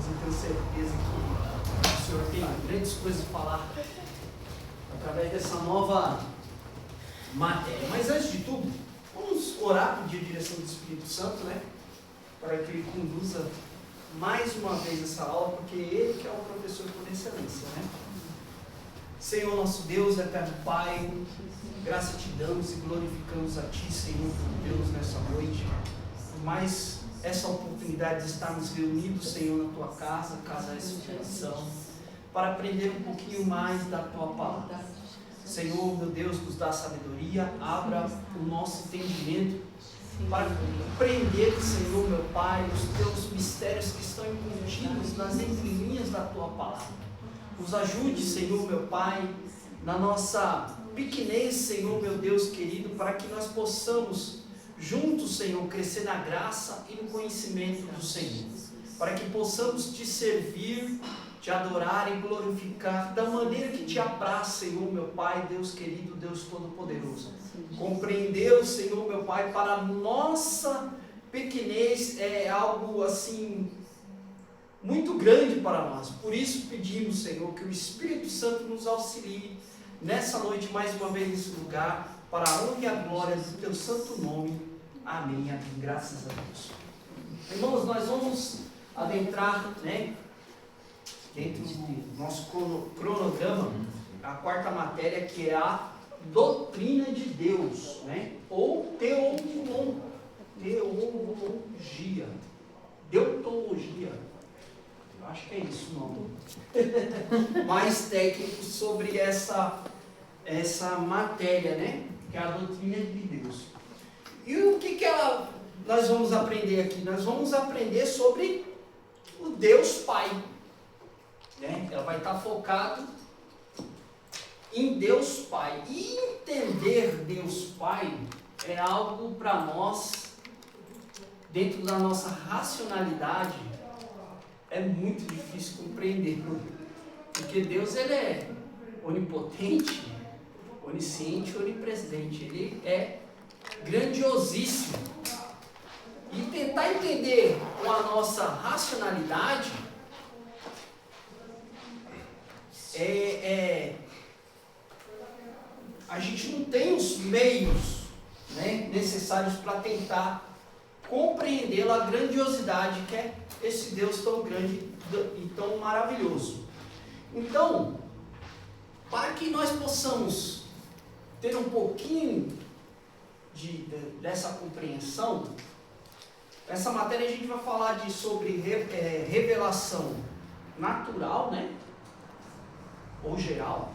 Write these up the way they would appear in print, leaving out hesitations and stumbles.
eu tenho certeza que o Senhor tem grandes coisas para falar através dessa nova matéria. Mas antes de tudo, vamos orar, pedir a direção do Espírito Santo, né? Para que Ele conduza mais uma vez essa aula, porque Ele que é o professor por excelência, né? Senhor nosso Deus, eterno Pai, graça te damos e glorificamos a Ti, Senhor, Deus, nessa noite. Por mais essa oportunidade de estarmos reunidos, Senhor, na Tua casa, Casa Inspiração, para aprender um pouquinho mais da Tua palavra. Senhor, meu Deus, nos dá sabedoria, abra o nosso entendimento para compreender, Senhor, meu Pai, os Teus mistérios que estão contidos nas entrelinhas da Tua palavra. Nos ajude, Senhor, meu Pai, na nossa pequenez, Senhor, meu Deus querido, para que nós possamos juntos, Senhor, crescer na graça e no conhecimento do Senhor, para que possamos Te servir, Te adorar e glorificar da maneira que Te apraz, Senhor, meu Pai, Deus querido, Deus Todo-Poderoso. Compreender, Senhor, meu Pai, para a nossa pequenez é algo assim muito grande para nós. Por isso pedimos, Senhor, que o Espírito Santo nos auxilie nessa noite, mais uma vez nesse lugar, para a honra e a glória do Teu santo nome. Amém, amém. Graças a Deus. Irmãos, nós vamos adentrar, né, dentro do nosso cronograma, a quarta matéria, que é a doutrina de Deus, né, ou teologia, deutologia. Acho que é isso o nome. Mais técnico sobre essa matéria, né? Que é a doutrina de Deus. E o que nós vamos aprender aqui? Nós vamos aprender sobre o Deus Pai. Né? Ela vai estar focado em Deus Pai. E entender Deus Pai é algo para nós, dentro da nossa racionalidade, é muito difícil compreender, porque Deus, Ele é onipotente, onisciente, onipresente, Ele é grandiosíssimo, e tentar entender com a nossa racionalidade a gente não tem os meios, né, necessários para tentar compreender a grandiosidade que é esse Deus tão grande e tão maravilhoso. Então, para que nós possamos ter um pouquinho dessa compreensão, essa matéria a gente vai falar sobre revelação natural, né, ou geral,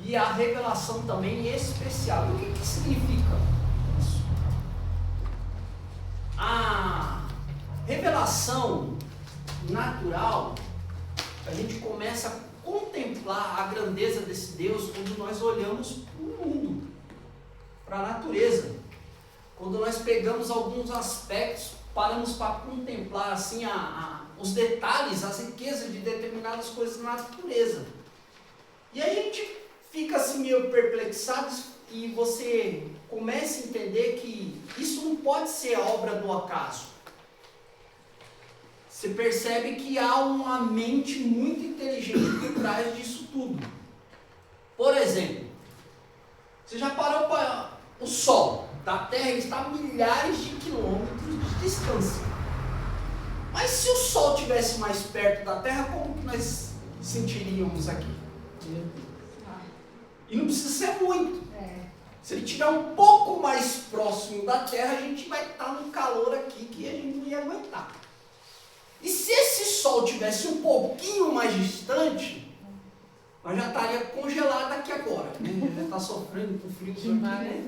e a revelação também especial. E o que significa isso? A revelação natural, a gente começa a contemplar a grandeza desse Deus quando nós olhamos para o mundo, para a natureza. Quando nós pegamos alguns aspectos, paramos para contemplar assim os detalhes, as riquezas de determinadas coisas na natureza. E a gente fica assim meio perplexado, e você começa a entender que isso não pode ser a obra do acaso. Você percebe que há uma mente muito inteligente por trás disso tudo. Por exemplo, você já parou para o Sol da Terra está a milhares de quilômetros de distância. Mas se o Sol estivesse mais perto da Terra, como que nós sentiríamos aqui? E não precisa ser muito. Se ele estiver um pouco mais próximo da Terra, a gente vai estar num calor aqui que a gente não ia aguentar. E se esse Sol tivesse um pouquinho mais distante, nós já estaria congelado aqui agora, né? Já está sofrendo com frio aqui, né?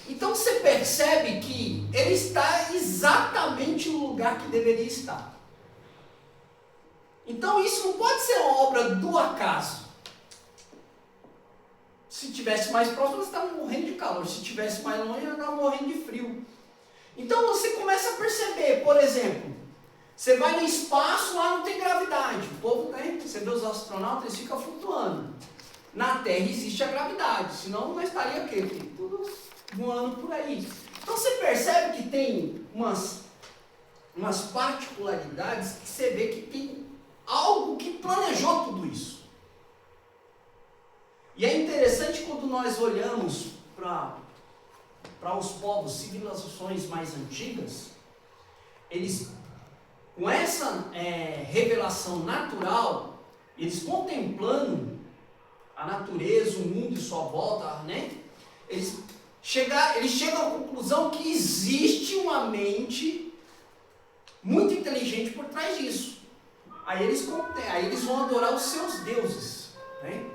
Então você percebe que ele está exatamente no lugar que deveria estar. Então isso não pode ser uma obra do acaso. Se tivesse mais próximo, você estava morrendo de calor. Se tivesse mais longe, você estava morrendo de frio. Então você começa a perceber, por exemplo, você vai no espaço, lá não tem gravidade. O povo tem, você vê os astronautas, eles ficam flutuando. Na Terra existe a gravidade, senão não estaria o quê? Tudo voando por aí. Então você percebe que tem umas particularidades que você vê que tem algo que planejou tudo isso. E é interessante quando nós olhamos para os povos, civilizações mais antigas, eles, com essa revelação natural, eles contemplando a natureza, o mundo e sua volta, né? Eles chegam à conclusão que existe uma mente muito inteligente por trás disso. Aí eles vão adorar os seus deuses, né?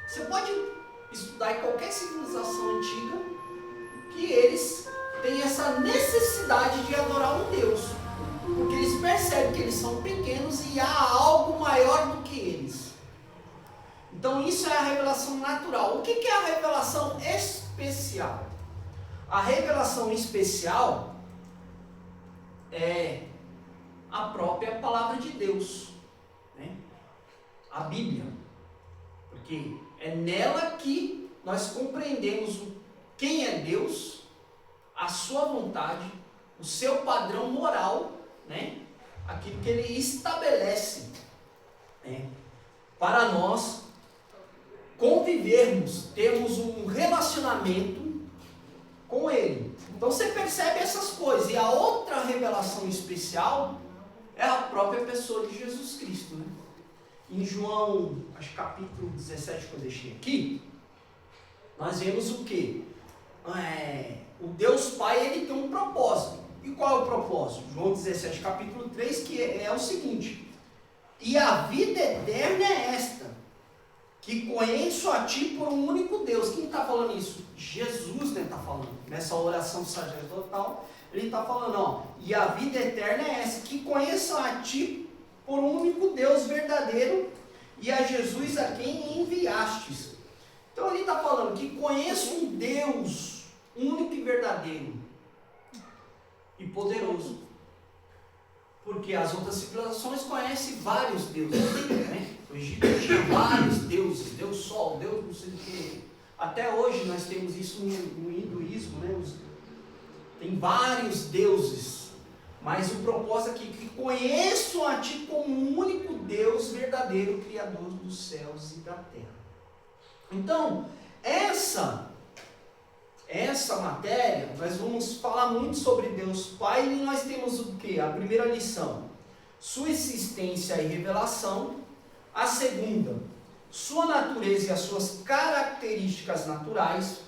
Você pode estudar em qualquer civilização antiga que eles têm essa necessidade de adorar um Deus, porque eles percebem que eles são pequenos e há algo maior do que eles. Então isso é a revelação natural. O que é a revelação especial? A revelação especial é a própria palavra de Deus, né? A Bíblia, porque é nela que nós compreendemos quem é Deus, a sua vontade, o seu padrão moral, né? Aquilo que ele estabelece, né? Para nós convivermos, termos um relacionamento com ele. Então você percebe essas coisas. E a outra revelação especial é a própria pessoa de Jesus Cristo, né? Em João, acho que capítulo 17 que eu deixei aqui, nós vemos o quê? O Deus Pai, ele tem um propósito. E qual é o propósito? João 17, capítulo 3, que é o seguinte: e a vida eterna é esta, que conheço a ti por um único Deus. Quem está falando isso? Jesus, né, está falando. Nessa oração sacerdotal, ele está falando, ó, e a vida eterna é essa, que conheço a ti por um único Deus verdadeiro e a Jesus a quem enviastes. Então ele está falando que conheço um Deus único e verdadeiro e poderoso. Porque as outras civilizações conhecem vários deuses, né? O Egito tinha vários deuses, Deus Sol, Deus não sei o quê. Até hoje nós temos isso no hinduísmo, né? Tem vários deuses. Mas o propósito aqui é que conheço a ti como um único Deus verdadeiro, Criador dos céus e da terra. Então, essa matéria, nós vamos falar muito sobre Deus Pai, e nós temos o quê? A primeira lição, sua existência e revelação. A segunda, sua natureza e as suas características naturais.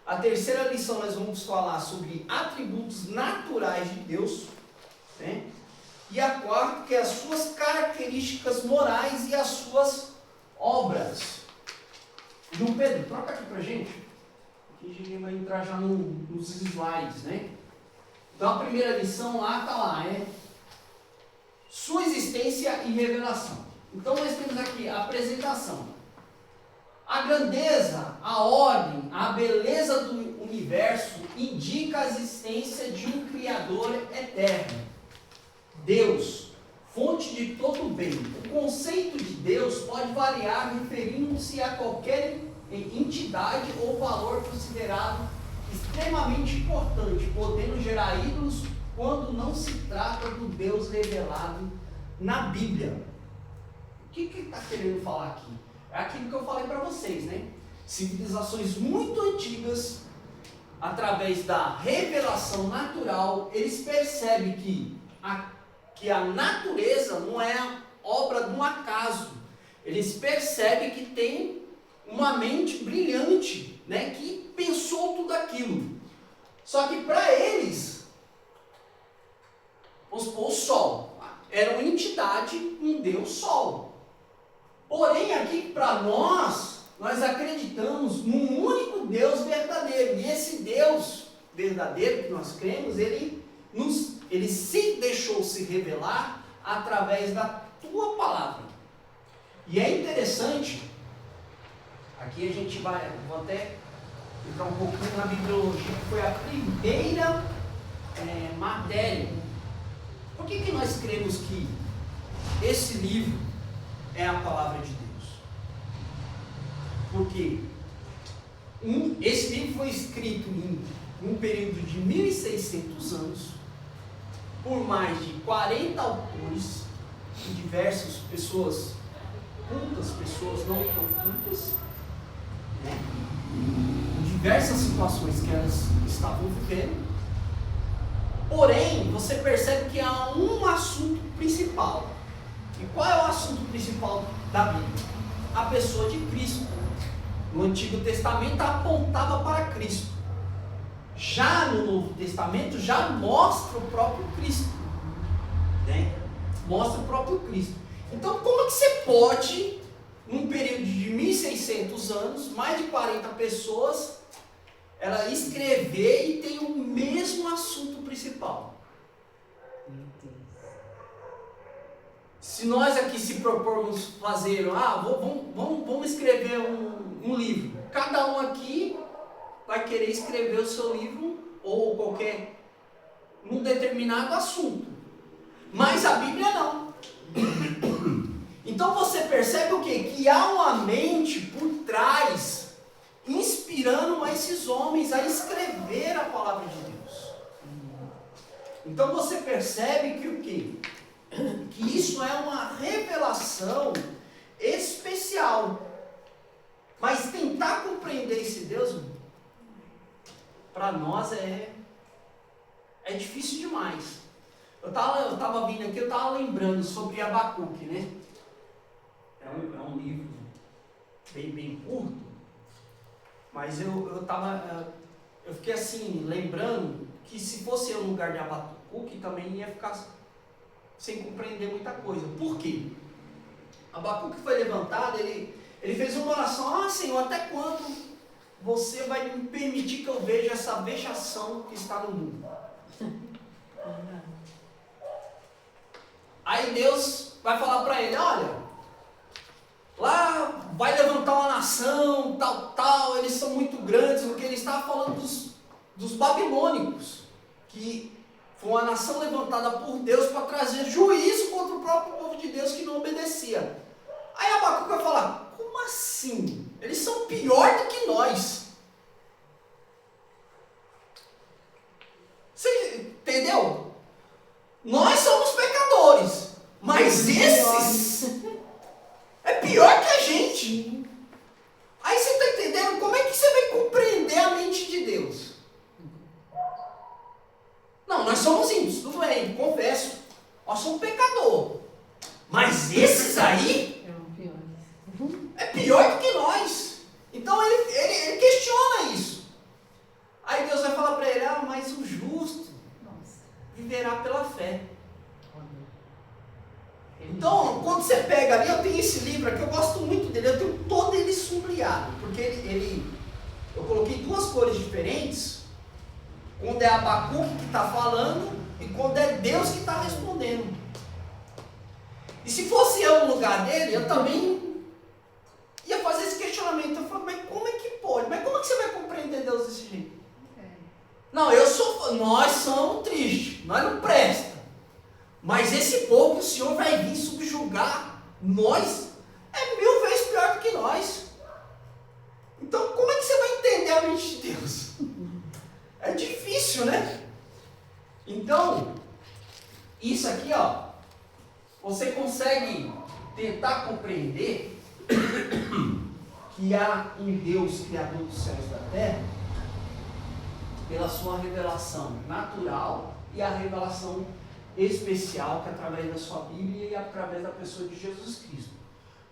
A terceira lição, nós vamos falar sobre atributos naturais de Deus, né? E a quarta, que é as suas características morais e as suas obras. João Pedro, troca aqui pra gente. Aqui a gente vai entrar já nos slides, né? Então a primeira lição lá está lá, sua existência e revelação. Então nós temos aqui a apresentação. A grandeza, a ordem, a beleza do universo indica a existência de um Criador eterno. Deus, fonte de todo bem. O conceito de Deus pode variar referindo-se a qualquer entidade ou valor considerado extremamente importante, podendo gerar ídolos quando não se trata do Deus revelado na Bíblia. O que ele está querendo falar aqui? É aquilo que eu falei para vocês, né? Civilizações muito antigas, através da revelação natural, eles percebem que a natureza não é obra de um acaso. Eles percebem que tem uma mente brilhante, né, que pensou tudo aquilo. Só que para eles, vamos supor, o Sol era uma entidade, um Deus Sol. Porém, aqui para nós acreditamos num único Deus verdadeiro. E esse Deus verdadeiro que nós cremos, ele se deixou se revelar através da tua palavra. E é interessante, aqui a gente vou até entrar um pouquinho na bibliologia, que foi a primeira matéria. Por que nós cremos que esse livro é a palavra de Deus? Porque esse livro foi escrito em um período de 1600 anos, por mais de 40 autores e diversas pessoas cultas, pessoas não tão cultas, né? Em diversas situações que elas estavam vivendo. Porém, você percebe que há um assunto principal. E qual é o assunto principal da Bíblia? A pessoa de Cristo. No Antigo Testamento apontava para Cristo. Já no Novo Testamento já mostra o próprio Cristo, né? Mostra o próprio Cristo. Então, como é que você pode, num período de 1600 anos, mais de 40 pessoas, ela escrever e tem o mesmo assunto principal? Se nós aqui se propormos fazer, vamos escrever um livro. Cada um aqui vai querer escrever o seu livro ou qualquer num determinado assunto. Mas a Bíblia não. Então você percebe o quê? Que há uma mente por trás inspirando esses homens a escrever a palavra de Deus. Então você percebe que o quê? Que isso é uma revelação especial. Mas tentar compreender esse Deus, para nós é difícil demais. Eu estava vindo aqui, eu estava lembrando sobre Abacuque, né? É um livro bem curto, mas eu fiquei assim, lembrando que se fosse eu no lugar de Abacuque, também ia ficar sem compreender muita coisa. Por quê? Abacuque foi levantado, ele fez uma oração: Senhor, até quando você vai me permitir que eu veja essa vexação que está no mundo? Aí Deus vai falar para ele: olha, lá vai levantar uma nação, tal, eles são muito grandes, porque ele estava falando dos babilônicos, que foi uma nação levantada por Deus para trazer juízo contra o próprio povo de Deus que não obedecia. Aí Abacuque vai falar: como assim? Eles são pior do que nós. Você entendeu? Nós somos pecadores, mas esses é pior que a gente. Aí você está entendendo? Como é que você vai compreender a mente de Deus? Não, nós somos ímpios, tudo bem, confesso. Nós somos pecador. Mas esses aí é pior do que nós. Então ele questiona isso. Aí Deus vai falar para ele: mas o justo viverá pela fé. Então, quando você pega ali, eu tenho esse livro aqui, eu gosto muito dele, eu tenho todo ele sombreado, porque eu coloquei duas cores diferentes, quando é Abacuque que está falando e quando é Deus que está respondendo. E se fosse eu no lugar dele, eu também ia fazer esse questionamento. Eu falo: mas como é que pode? Mas como é que você vai compreender Deus desse jeito? Não, nós somos tristes, nós não presta. Mas esse povo que o Senhor vai vir subjugar nós é 1000 vezes pior do que nós. Então como é que você vai entender a mente de Deus? É difícil, né? Então, isso aqui, você consegue tentar compreender que há um Deus criador dos céus e da terra pela sua revelação natural e a revelação especial, que é através da sua Bíblia e através da pessoa de Jesus Cristo.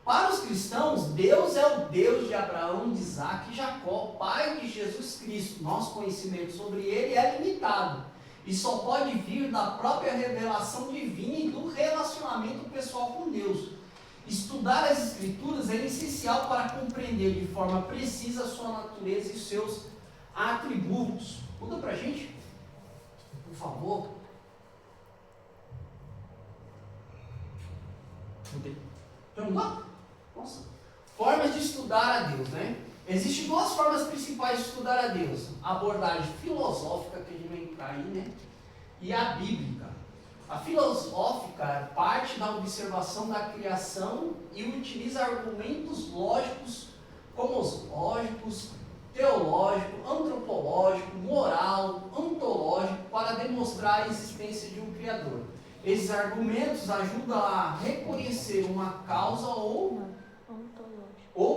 Para os cristãos, Deus é o Deus de Abraão, de Isaac e Jacó, Pai de Jesus Cristo. Nosso conhecimento sobre ele é limitado e só pode vir da própria revelação divina e do relacionamento pessoal com Deus. Estudar as Escrituras é essencial para compreender de forma precisa a sua natureza e seus atributos. Muda para a gente, por favor. Já mudou? Nossa. Formas de estudar a Deus, né? Existem duas formas principais de estudar a Deus: a abordagem filosófica, que a gente vai entrar aí, né? E a bíblica. A filosófica parte da observação da criação e utiliza argumentos lógicos, cosmológicos, teológico, antropológico, moral, ontológico para demonstrar a existência de um Criador. Esses argumentos ajudam a reconhecer uma causa ou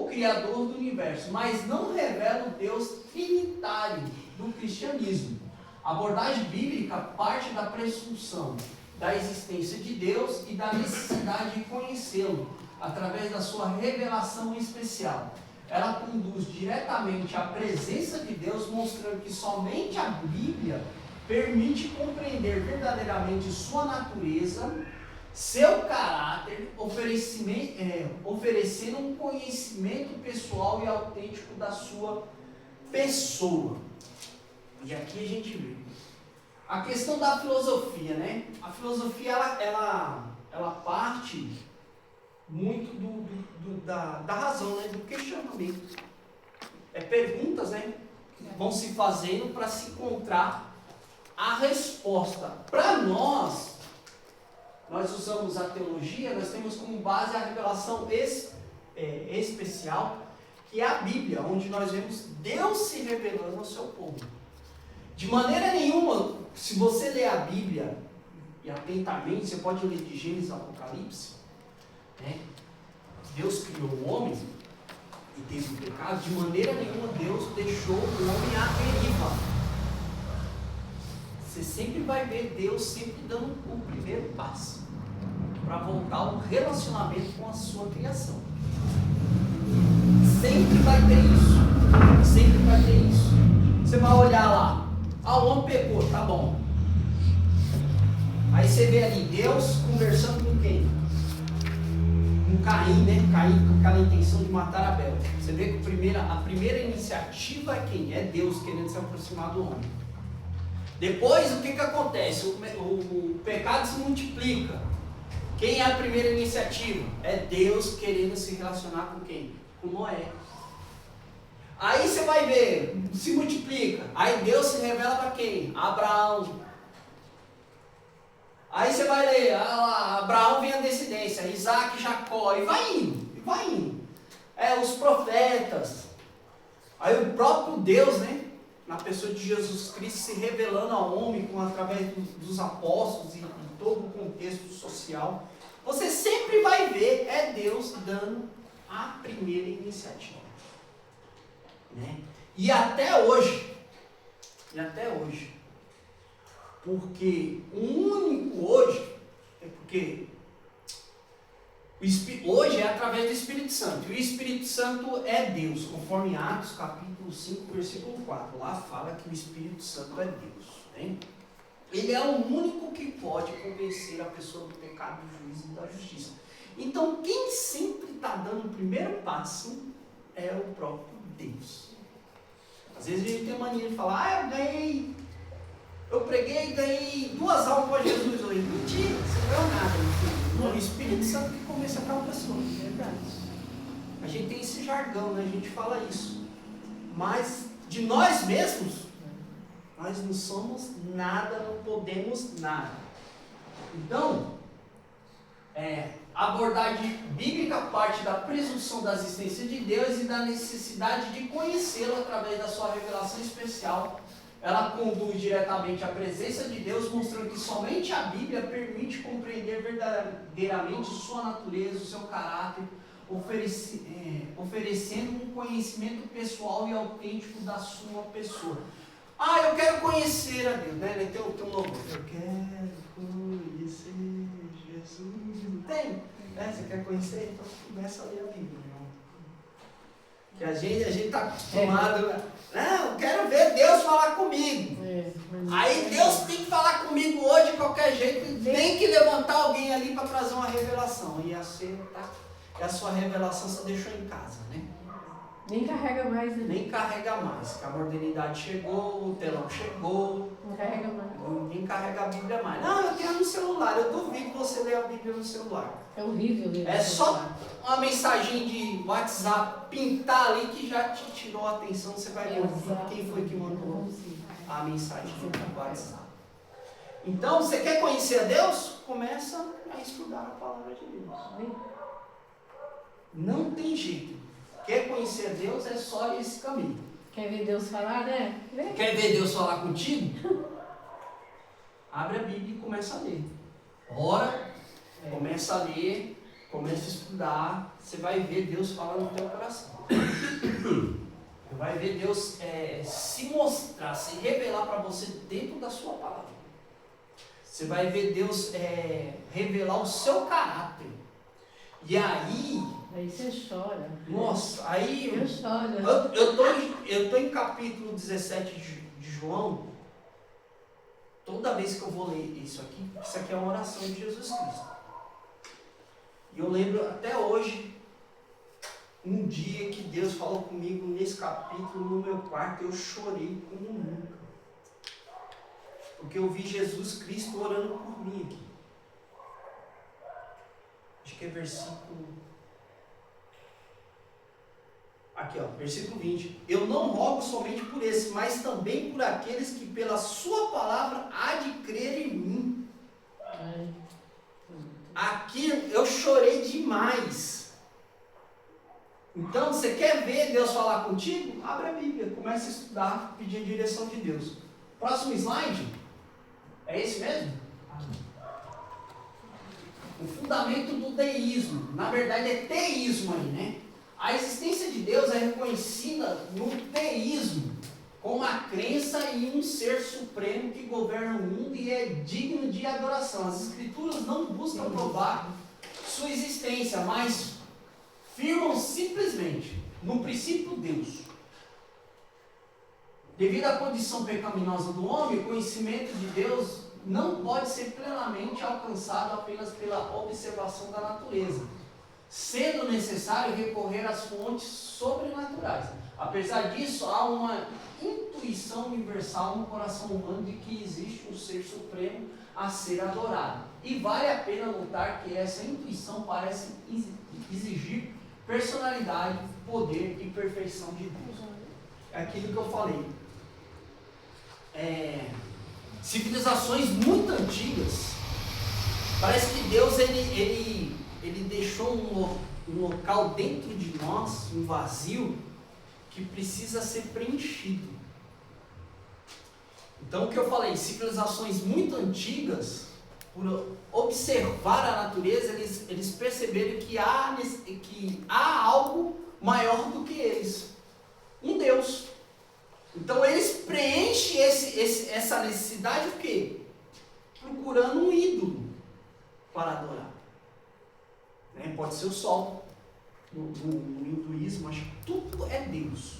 Criador do universo, mas não revelam o Deus trinitário do cristianismo. A abordagem bíblica parte da presunção da existência de Deus e da necessidade de conhecê-lo através da sua revelação especial. Ela conduz diretamente à presença de Deus, mostrando que somente a Bíblia permite compreender verdadeiramente sua natureza, seu caráter, oferecendo um conhecimento pessoal e autêntico da sua pessoa. E aqui a gente vê a questão da filosofia, né? A filosofia, ela parte muito da razão, né? Do questionamento. Perguntas, né? Que vão se fazendo para se encontrar a resposta. Para nós usamos a teologia, nós temos como base a revelação especial, que é a Bíblia, onde nós vemos Deus se revelando ao seu povo. De maneira nenhuma, se você ler a Bíblia e atentamente, você pode ler de Gênesis a Apocalipse, né? Deus criou o homem e teve o pecado. De maneira nenhuma Deus deixou o homem à deriva. Você sempre vai ver Deus sempre dando o primeiro passo para voltar ao relacionamento com a sua criação. Sempre vai ter isso. Sempre vai ter isso. Você vai olhar lá. O homem pecou, tá bom. Aí você vê ali Deus conversando com quem? Com Caim, né? Caim com aquela intenção de matar Abel. Você vê que a primeira iniciativa é quem? É Deus querendo se aproximar do homem. Depois, o que acontece? O pecado se multiplica. Quem é a primeira iniciativa? É Deus querendo se relacionar com quem? Com Noé. Aí você vai ver, se multiplica. Aí Deus se revela para quem? Abraão. Aí você vai ler, Abraão vem a descendência, Isaac, Jacó, e vai indo. Os profetas. Aí o próprio Deus, né? Na pessoa de Jesus Cristo se revelando ao homem através dos apóstolos e todo o contexto social. Você sempre vai ver, Deus dando a primeira iniciativa. Né? E até hoje, porque o único hoje, porque hoje é através do Espírito Santo, e o Espírito Santo é Deus, conforme Atos capítulo 5, versículo 4, lá fala que o Espírito Santo é Deus, né? Ele é o único que pode convencer a pessoa do pecado, do juízo e da justiça. Então, quem sempre está dando o primeiro passo é o próprio Deus. Às vezes a gente tem mania de falar, eu preguei e ganhei 2 almas para Jesus hoje. Mentira, você não ganhou nada, meu filho. É o Espírito Santo que convence aquela pessoa. Verdade. A gente tem esse jargão, né? A gente fala isso. Mas de nós mesmos, nós não somos nada, não podemos nada. Então, a abordagem bíblica parte da presunção da existência de Deus e da necessidade de conhecê-lo através da sua revelação especial. Ela conduz diretamente à presença de Deus, mostrando que somente a Bíblia permite compreender verdadeiramente sua natureza, o seu caráter, oferecendo um conhecimento pessoal e autêntico da sua pessoa. Eu quero conhecer a Deus, né? Tem um louvor. Eu quero conhecer Jesus. Não tem? Você quer conhecer? Então começa a ler a Bíblia, irmão. Que a gente está acostumado. Não, eu quero ver Deus falar comigo. Aí Deus tem que falar comigo hoje de qualquer jeito. Tem que levantar alguém ali para trazer uma revelação. E a sua revelação você deixou em casa, né? Nem carrega mais, né? Nem carrega mais. Que a modernidade chegou, o telão chegou. Não carrega mais. Ninguém carrega a Bíblia mais. Não, eu tenho no celular. Eu duvido você ler a Bíblia no celular. É horrível ler. É só uma mensagem de WhatsApp pintar ali que já te tirou a atenção. Você vai ver quem foi que mandou a mensagem do WhatsApp. Então, você quer conhecer a Deus? Começa a estudar a palavra de Deus. Não tem jeito. Quer conhecer Deus, é só esse caminho. Quer ver Deus falar, né? Vem. Quer ver Deus falar contigo? Abre a Bíblia e começa a ler. Ora, começa a ler, começa a estudar, você vai ver Deus falar no teu coração. Você vai ver Deus se mostrar, se revelar para você dentro da sua palavra. Você vai ver Deus revelar o seu caráter. E aí... Aí você chora. Nossa, aí... Eu choro. Eu tô em capítulo 17 de João. Toda vez que eu vou ler isso aqui é uma oração de Jesus Cristo. E eu lembro até hoje, um dia que Deus falou comigo nesse capítulo, no meu quarto, eu chorei como nunca. Porque eu vi Jesus Cristo orando por mim aqui. Acho que é versículo... Aqui, ó, versículo 20. Eu não rogo somente por esse, mas também por aqueles que pela sua palavra há de crer em mim. Aqui eu chorei demais. Então, você quer ver Deus falar contigo? Abre a Bíblia, comece a estudar, pedir a direção de Deus. Próximo slide. É esse mesmo? O fundamento do deísmo. Na verdade é teísmo aí, né? A existência de Deus é reconhecida no teísmo, como a crença em um ser supremo que governa o mundo e é digno de adoração. As Escrituras não buscam provar sua existência, mas firmam simplesmente no princípio Deus. Devido à condição pecaminosa do homem, o conhecimento de Deus não pode ser plenamente alcançado apenas pela observação da natureza, sendo necessário recorrer às fontes sobrenaturais. Apesar disso, há uma intuição universal no coração humano de que existe um ser supremo a ser adorado. E vale a pena notar que essa intuição parece exigir personalidade, poder e perfeição de Deus. É aquilo que eu falei. Civilizações muito antigas, parece que Deus ele deixou um local dentro de nós, um vazio, que precisa ser preenchido. Então, o que eu falei, civilizações muito antigas, por observar a natureza, eles perceberam que há algo maior do que eles, um Deus. Então, eles preenchem essa necessidade, o quê? Procurando um ídolo para adorar. Pode ser o sol. No hinduísmo, acho que tudo é Deus.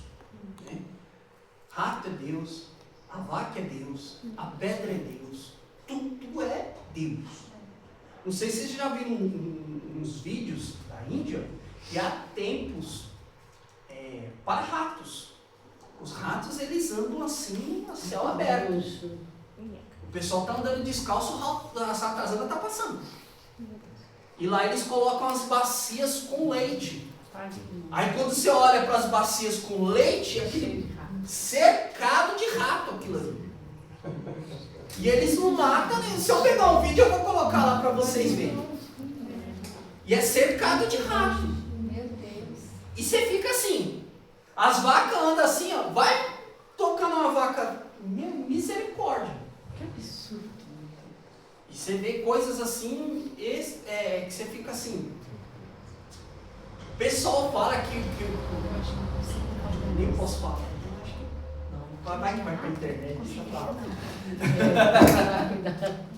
Rato é Deus, a vaca é Deus, a pedra é Deus, tudo é Deus. Não sei se vocês já viram uns vídeos da Índia que há templos para ratos. Os ratos, eles andam assim, a céu aberto. O pessoal está andando descalço, a ratazana está passando. E lá eles colocam as bacias com leite. Aí quando você olha para as bacias com leite, é aquele cercado de rato aquilo ali. E eles não matam, né? Se eu pegar um vídeo eu vou colocar lá para vocês verem. E é cercado de rato. Meu Deus. E você fica assim, as vacas andam assim, ó, vai tocando uma vaca, misericórdia. Que absurdo. E você vê coisas assim, que você fica assim. O pessoal fala que nem posso falar. Não, vai que vai pra internet, deixa pra lá.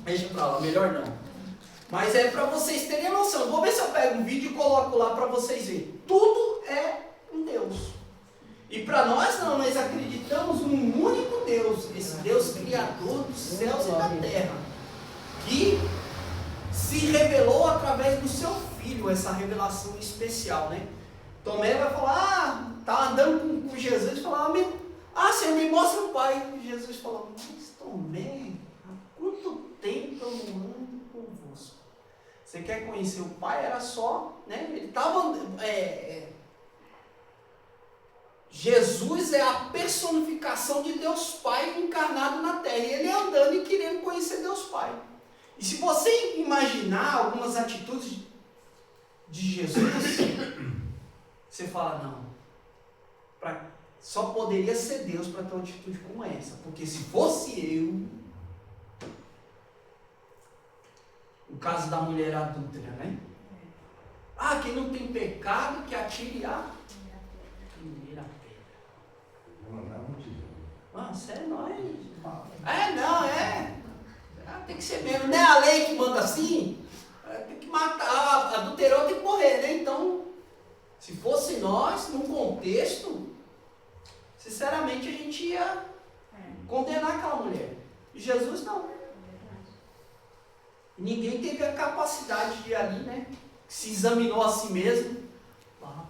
Deixa pra lá, melhor não. Mas é pra vocês terem noção. Vou ver se eu pego um vídeo e coloco lá pra vocês verem. Tudo é um Deus. E para nós não, nós acreditamos num único Deus, esse Deus criador dos céus e da terra, que se revelou através do seu Filho, essa revelação especial, né? Tomé vai falar, tá andando com Jesus e falar, Senhor, me mostra o Pai. E Jesus falou, mas Tomé, há quanto tempo eu não ando convosco? Você quer conhecer o Pai? Era só, né? Ele estava... Jesus é a personificação de Deus Pai encarnado na terra. E ele andando e querendo conhecer Deus Pai. E se você imaginar algumas atitudes de Jesus, você fala, não. só poderia ser Deus para ter uma atitude como essa. Porque se fosse eu, o caso da mulher adúltera, né? Ah, quem não tem pecado, que atire a primeira pedra. Ah, você é nóis. Tem que ser mesmo. Não é a lei que manda assim? Tem que matar. Adulterou, tem que morrer, né? Então, se fosse nós, num contexto, sinceramente a gente ia condenar aquela mulher. E Jesus não. Ninguém teve a capacidade de ir ali, né? Se examinou a si mesmo. Ah,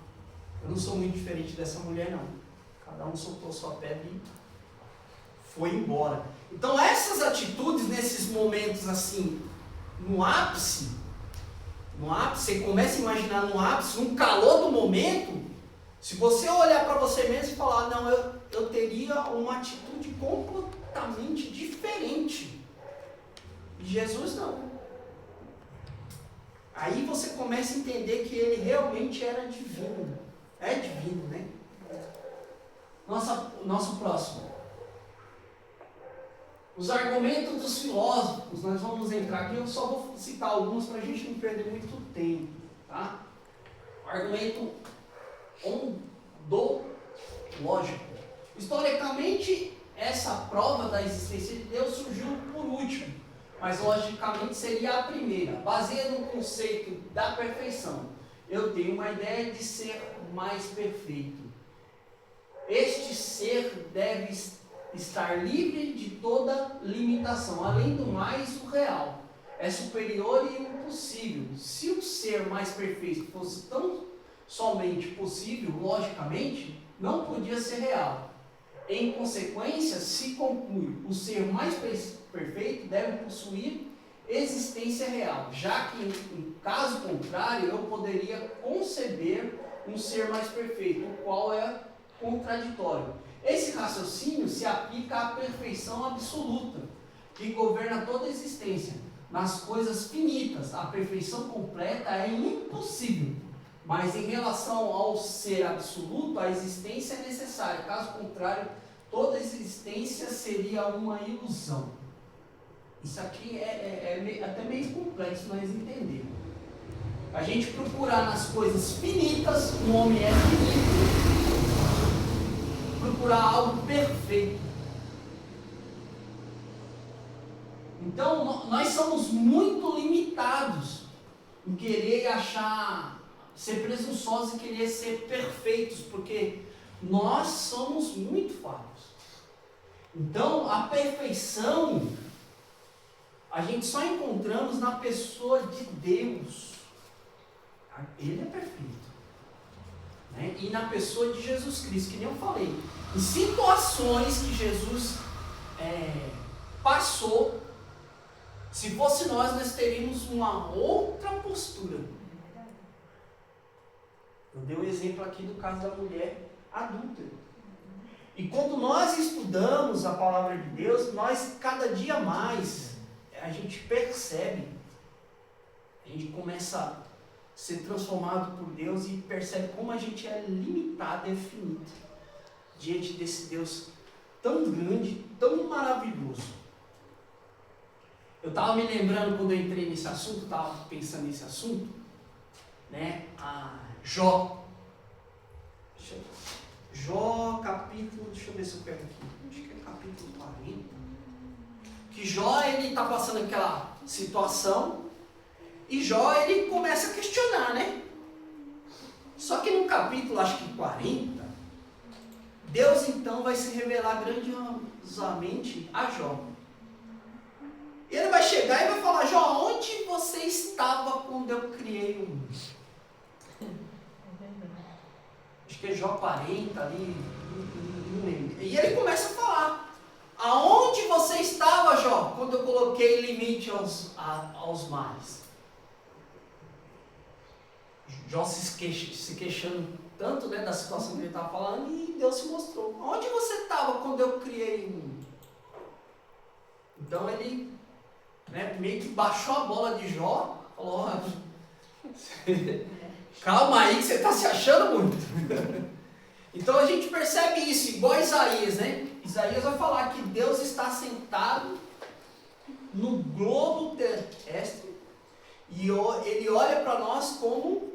eu não sou muito diferente dessa mulher, não. Cada um soltou sua pedra e foi embora. Então essas atitudes, nesses momentos assim, no ápice, você começa a imaginar no ápice, no calor do momento, se você olhar para você mesmo e falar, não, eu teria uma atitude completamente diferente. E Jesus não. Aí você começa a entender que ele realmente era divino. É divino, né? Nosso próximo. Os argumentos dos filósofos, nós vamos entrar aqui, eu só vou citar alguns para a gente não perder muito tempo. Tá? O argumento ondológico. Historicamente, essa prova da existência de Deus surgiu por último, mas logicamente seria a primeira. Baseada no conceito da perfeição, eu tenho uma ideia de ser mais perfeito. Este ser deve estar livre de toda limitação. Além do mais, o real é superior e impossível. Se o ser mais perfeito fosse tão somente possível, logicamente, não podia ser real. Em consequência, se conclui, o ser mais perfeito deve possuir existência real, já que, em caso contrário, eu poderia conceber um ser mais perfeito, o qual é contraditório. Esse raciocínio se aplica à perfeição absoluta, que governa toda a existência. Nas coisas finitas, a perfeição completa é impossível, mas em relação ao ser absoluto, a existência é necessária. Caso contrário, toda existência seria uma ilusão. Isso aqui é até meio complexo nós entendermos. A gente procurar nas coisas finitas, o homem é finito, procurar algo perfeito. Então, nós somos muito limitados em querer ser presunçosos e querer ser perfeitos, porque nós somos muito falhos. Então, a perfeição, a gente só encontramos na pessoa de Deus. Ele é perfeito. Né? E na pessoa de Jesus Cristo, que nem eu falei, em situações que Jesus passou, se fosse nós teríamos uma outra postura. Eu dei o exemplo aqui do caso da mulher adúltera. E quando nós estudamos a palavra de Deus, nós cada dia mais, a gente percebe, a gente começa a ser transformado por Deus e percebe como a gente é limitado e finito diante desse Deus tão grande, tão maravilhoso. Eu estava me lembrando quando eu entrei nesse assunto, estava pensando nesse assunto, né? Jó, capítulo, deixa eu ver se eu pego aqui, acho que é capítulo 40, que Jó, ele está passando aquela situação, e Jó, ele começa a questionar, né? Só que no capítulo, acho que 40, Deus então vai se revelar grandiosamente a Jó. Ele vai chegar e vai falar, Jó, onde você estava quando eu criei o mundo? Acho que é Jó 40 ali, não lembro. E ele começa a falar, aonde você estava, Jó, quando eu coloquei limite aos mares? Jó se queixando tanto, né, da situação que ele estava falando, e Deus se mostrou. Onde você estava quando eu criei o mundo? Então ele, né, meio que baixou a bola de Jó, falou, calma aí que você está se achando muito. Então a gente percebe isso, igual a Isaías, né? Isaías vai falar que Deus está sentado no globo terrestre e ele olha para nós como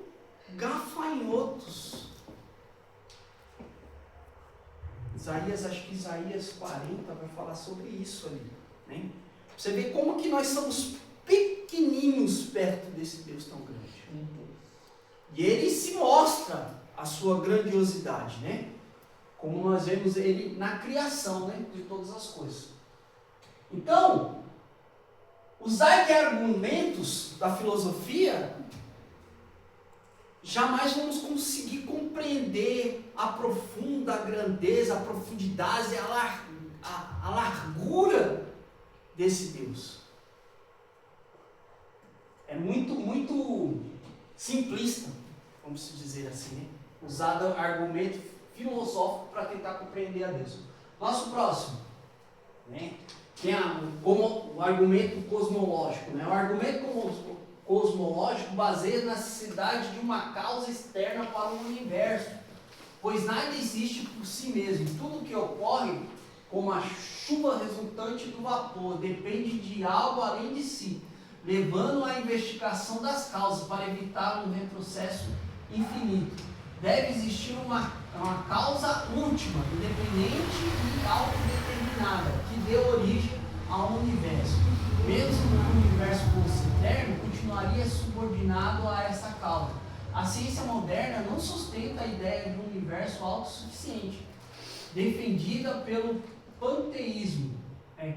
gafanhotos. Acho que Isaías 40 vai falar sobre isso ali, né? Você vê como que nós somos pequeninos perto desse Deus tão grande. E ele se mostra a sua grandiosidade, né? Como nós vemos ele na criação, né, de todas as coisas. Então, usar de argumentos da filosofia, jamais vamos conseguir compreender a profunda grandeza, a profundidade, a largura desse Deus. É muito simplista, vamos dizer assim, né? Usado argumento filosófico para tentar compreender a Deus. Nosso próximo, né? Tem como o argumento cosmológico, né? O argumento cosmológico baseia na necessidade de uma causa externa para o universo, pois nada existe por si mesmo. Tudo que ocorre, como a chuva resultante do vapor, depende de algo além de si, levando à investigação das causas para evitar um retrocesso infinito. Deve existir uma causa última, independente e autodeterminada, que dê origem ao universo. Mesmo que o universo fosse eterno, continuaria subordinado a essa causa. A ciência moderna não sustenta a ideia de um universo autossuficiente, defendida pelo panteísmo.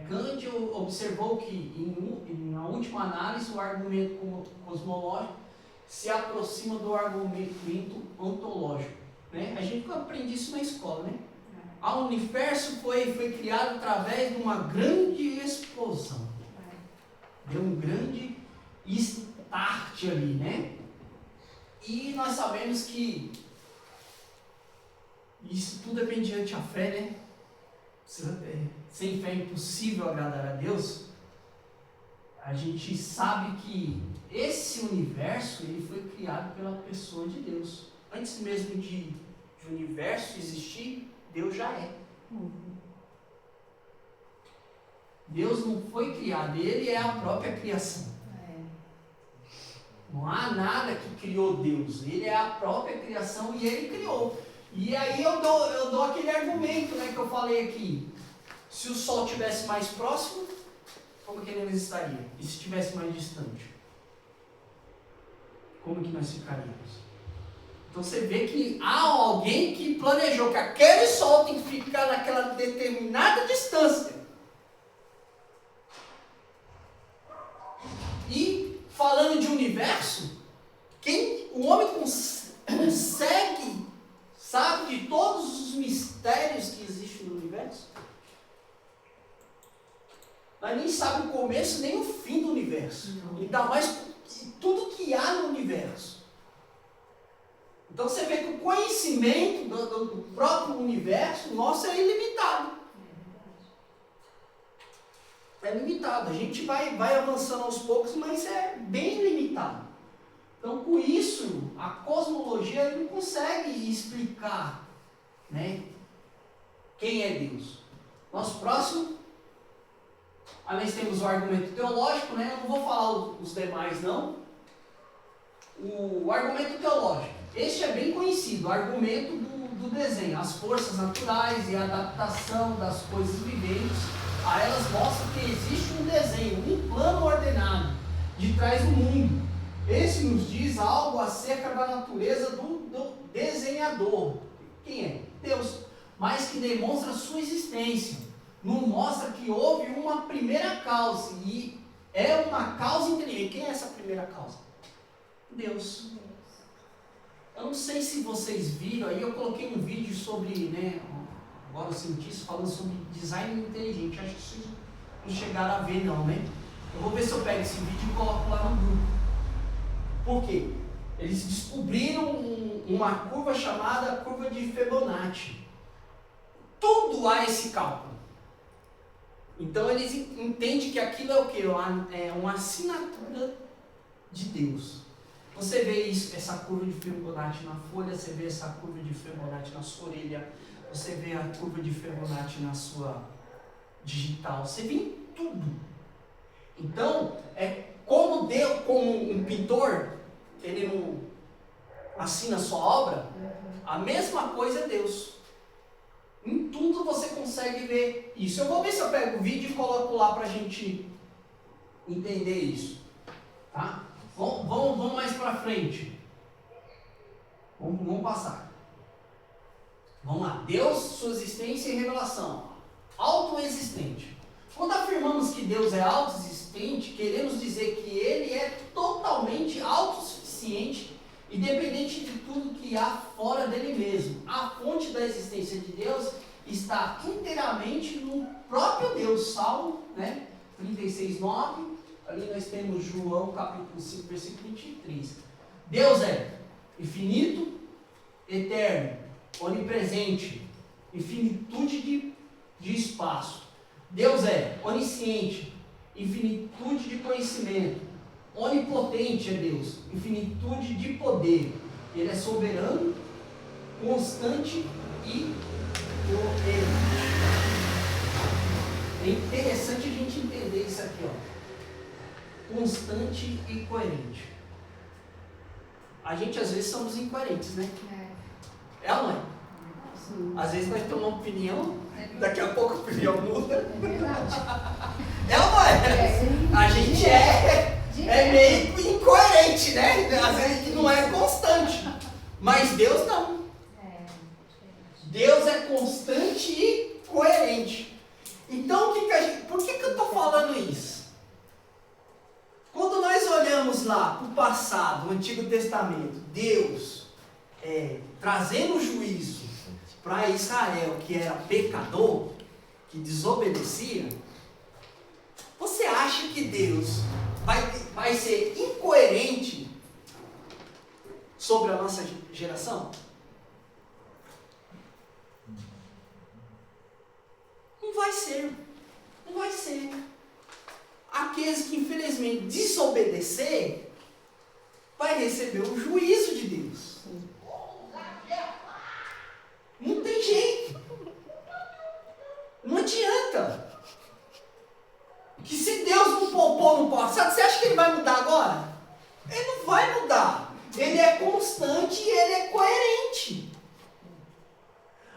Kant observou que, na última análise, o argumento cosmológico se aproxima do argumento ontológico, né? A gente aprende isso na escola, né? O universo foi criado através de uma grande explosão. Deu um grande start ali, né? E nós sabemos que isso tudo é mediante a fé, né? Sem fé é impossível agradar a Deus. A gente sabe que esse universo ele foi criado pela pessoa de Deus. Antes mesmo de o universo existir, Deus já é. Deus não foi criado, Ele é a própria criação. Não há nada que criou Deus, Ele é a própria criação e Ele criou. E aí eu dou aquele argumento, né, que eu falei aqui. Se o Sol estivesse mais próximo, como que ele estaria? E se estivesse mais distante? Como que nós ficaríamos? Então você vê que há alguém que planejou que aquele Sol tem que ficar naquela determinada distância. E falando de universo, o homem consegue, sabe de todos os mistérios que existem no universo? Nós nem sabemos o começo nem o fim do universo. Ainda mais tudo que há no universo. Então você vê que o conhecimento do próprio universo nosso é ilimitado. É limitado. A gente vai avançando aos poucos, mas é bem limitado. Então com isso, a cosmologia não consegue explicar, né, quem é Deus. Nosso próximo. Nós temos o argumento teológico, né? Eu não vou falar os demais, não. O argumento teológico. Este é bem conhecido, o argumento do desenho. As forças naturais e a adaptação das coisas viventes a elas mostra que existe um desenho, um plano ordenado de trás do mundo. Esse nos diz algo acerca da natureza do desenhador. Quem é? Deus. Mas que demonstra sua existência. Não mostra que houve uma primeira causa, e é uma causa inteligente. Quem é essa primeira causa? Deus. Eu não sei se vocês viram, aí eu coloquei um vídeo sobre, né, agora os cientistas falando sobre design inteligente. Acho que vocês não chegaram a ver não, né? Eu vou ver se eu pego esse vídeo e coloco lá no grupo. Por quê? Eles descobriram uma curva chamada curva de Fibonacci. Tudo há esse cálculo. Então eles entendem que aquilo é o quê? É uma assinatura de Deus. Você vê isso, essa curva de Fibonacci na folha, você vê essa curva de Fibonacci na sua orelha, você vê a curva de Fibonacci na sua digital, você vê em tudo. Então, como um pintor, ele não assina a sua obra, a mesma coisa é Deus. Em tudo você consegue ver isso. Eu vou ver se eu pego o vídeo e coloco lá para a gente entender isso. Tá? Vamos mais para frente. Vamos passar. Vamos lá. Deus, sua existência e revelação. Autoexistente. Quando afirmamos que Deus é autoexistente, queremos dizer que Ele é totalmente autossuficiente, independente de tudo que há fora dele mesmo. A fonte da existência de Deus está inteiramente no próprio Deus. Salmo 36:9. Ali nós temos João capítulo 5, versículo 23. Deus é infinito, eterno, onipresente, infinitude de espaço. Deus é onisciente, infinitude de conhecimento. Onipotente é Deus, infinitude de poder. Ele é soberano, constante e coerente. É interessante a gente entender isso aqui, ó. Constante e coerente. A gente às vezes somos incoerentes, né? É ou não é? Sim. Às vezes nós tomamos uma opinião, daqui a pouco a opinião muda. É verdade. É ou não é? A gente é meio incoerente, né? Às vezes não é constante. Mas Deus não. Deus é constante e coerente. Então, por que eu estou falando isso? Quando nós olhamos lá para o passado, o Antigo Testamento, Deus trazendo juízo para Israel, que era pecador, que desobedecia, você acha que Deus vai ser incoerente sobre a nossa geração? Não vai ser. Não vai ser. Aqueles que infelizmente desobedecer, vai receber o juízo de Deus. Não tem jeito. Não adianta. Que se Deus não poupou no passado, você acha que Ele vai mudar agora? Ele não vai mudar. Ele é constante e Ele é coerente.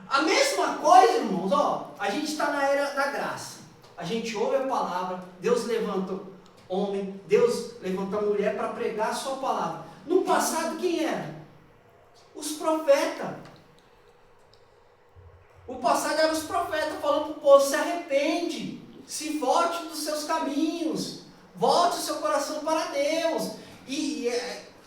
A mesma coisa, irmãos, a gente está na era da graça. A gente ouve a palavra, Deus levanta homem, Deus levanta mulher para pregar a sua palavra. No passado, quem era? Os profetas. O passado eram os profetas falando para o povo: se arrepende, se volte dos seus caminhos, volte o seu coração para Deus.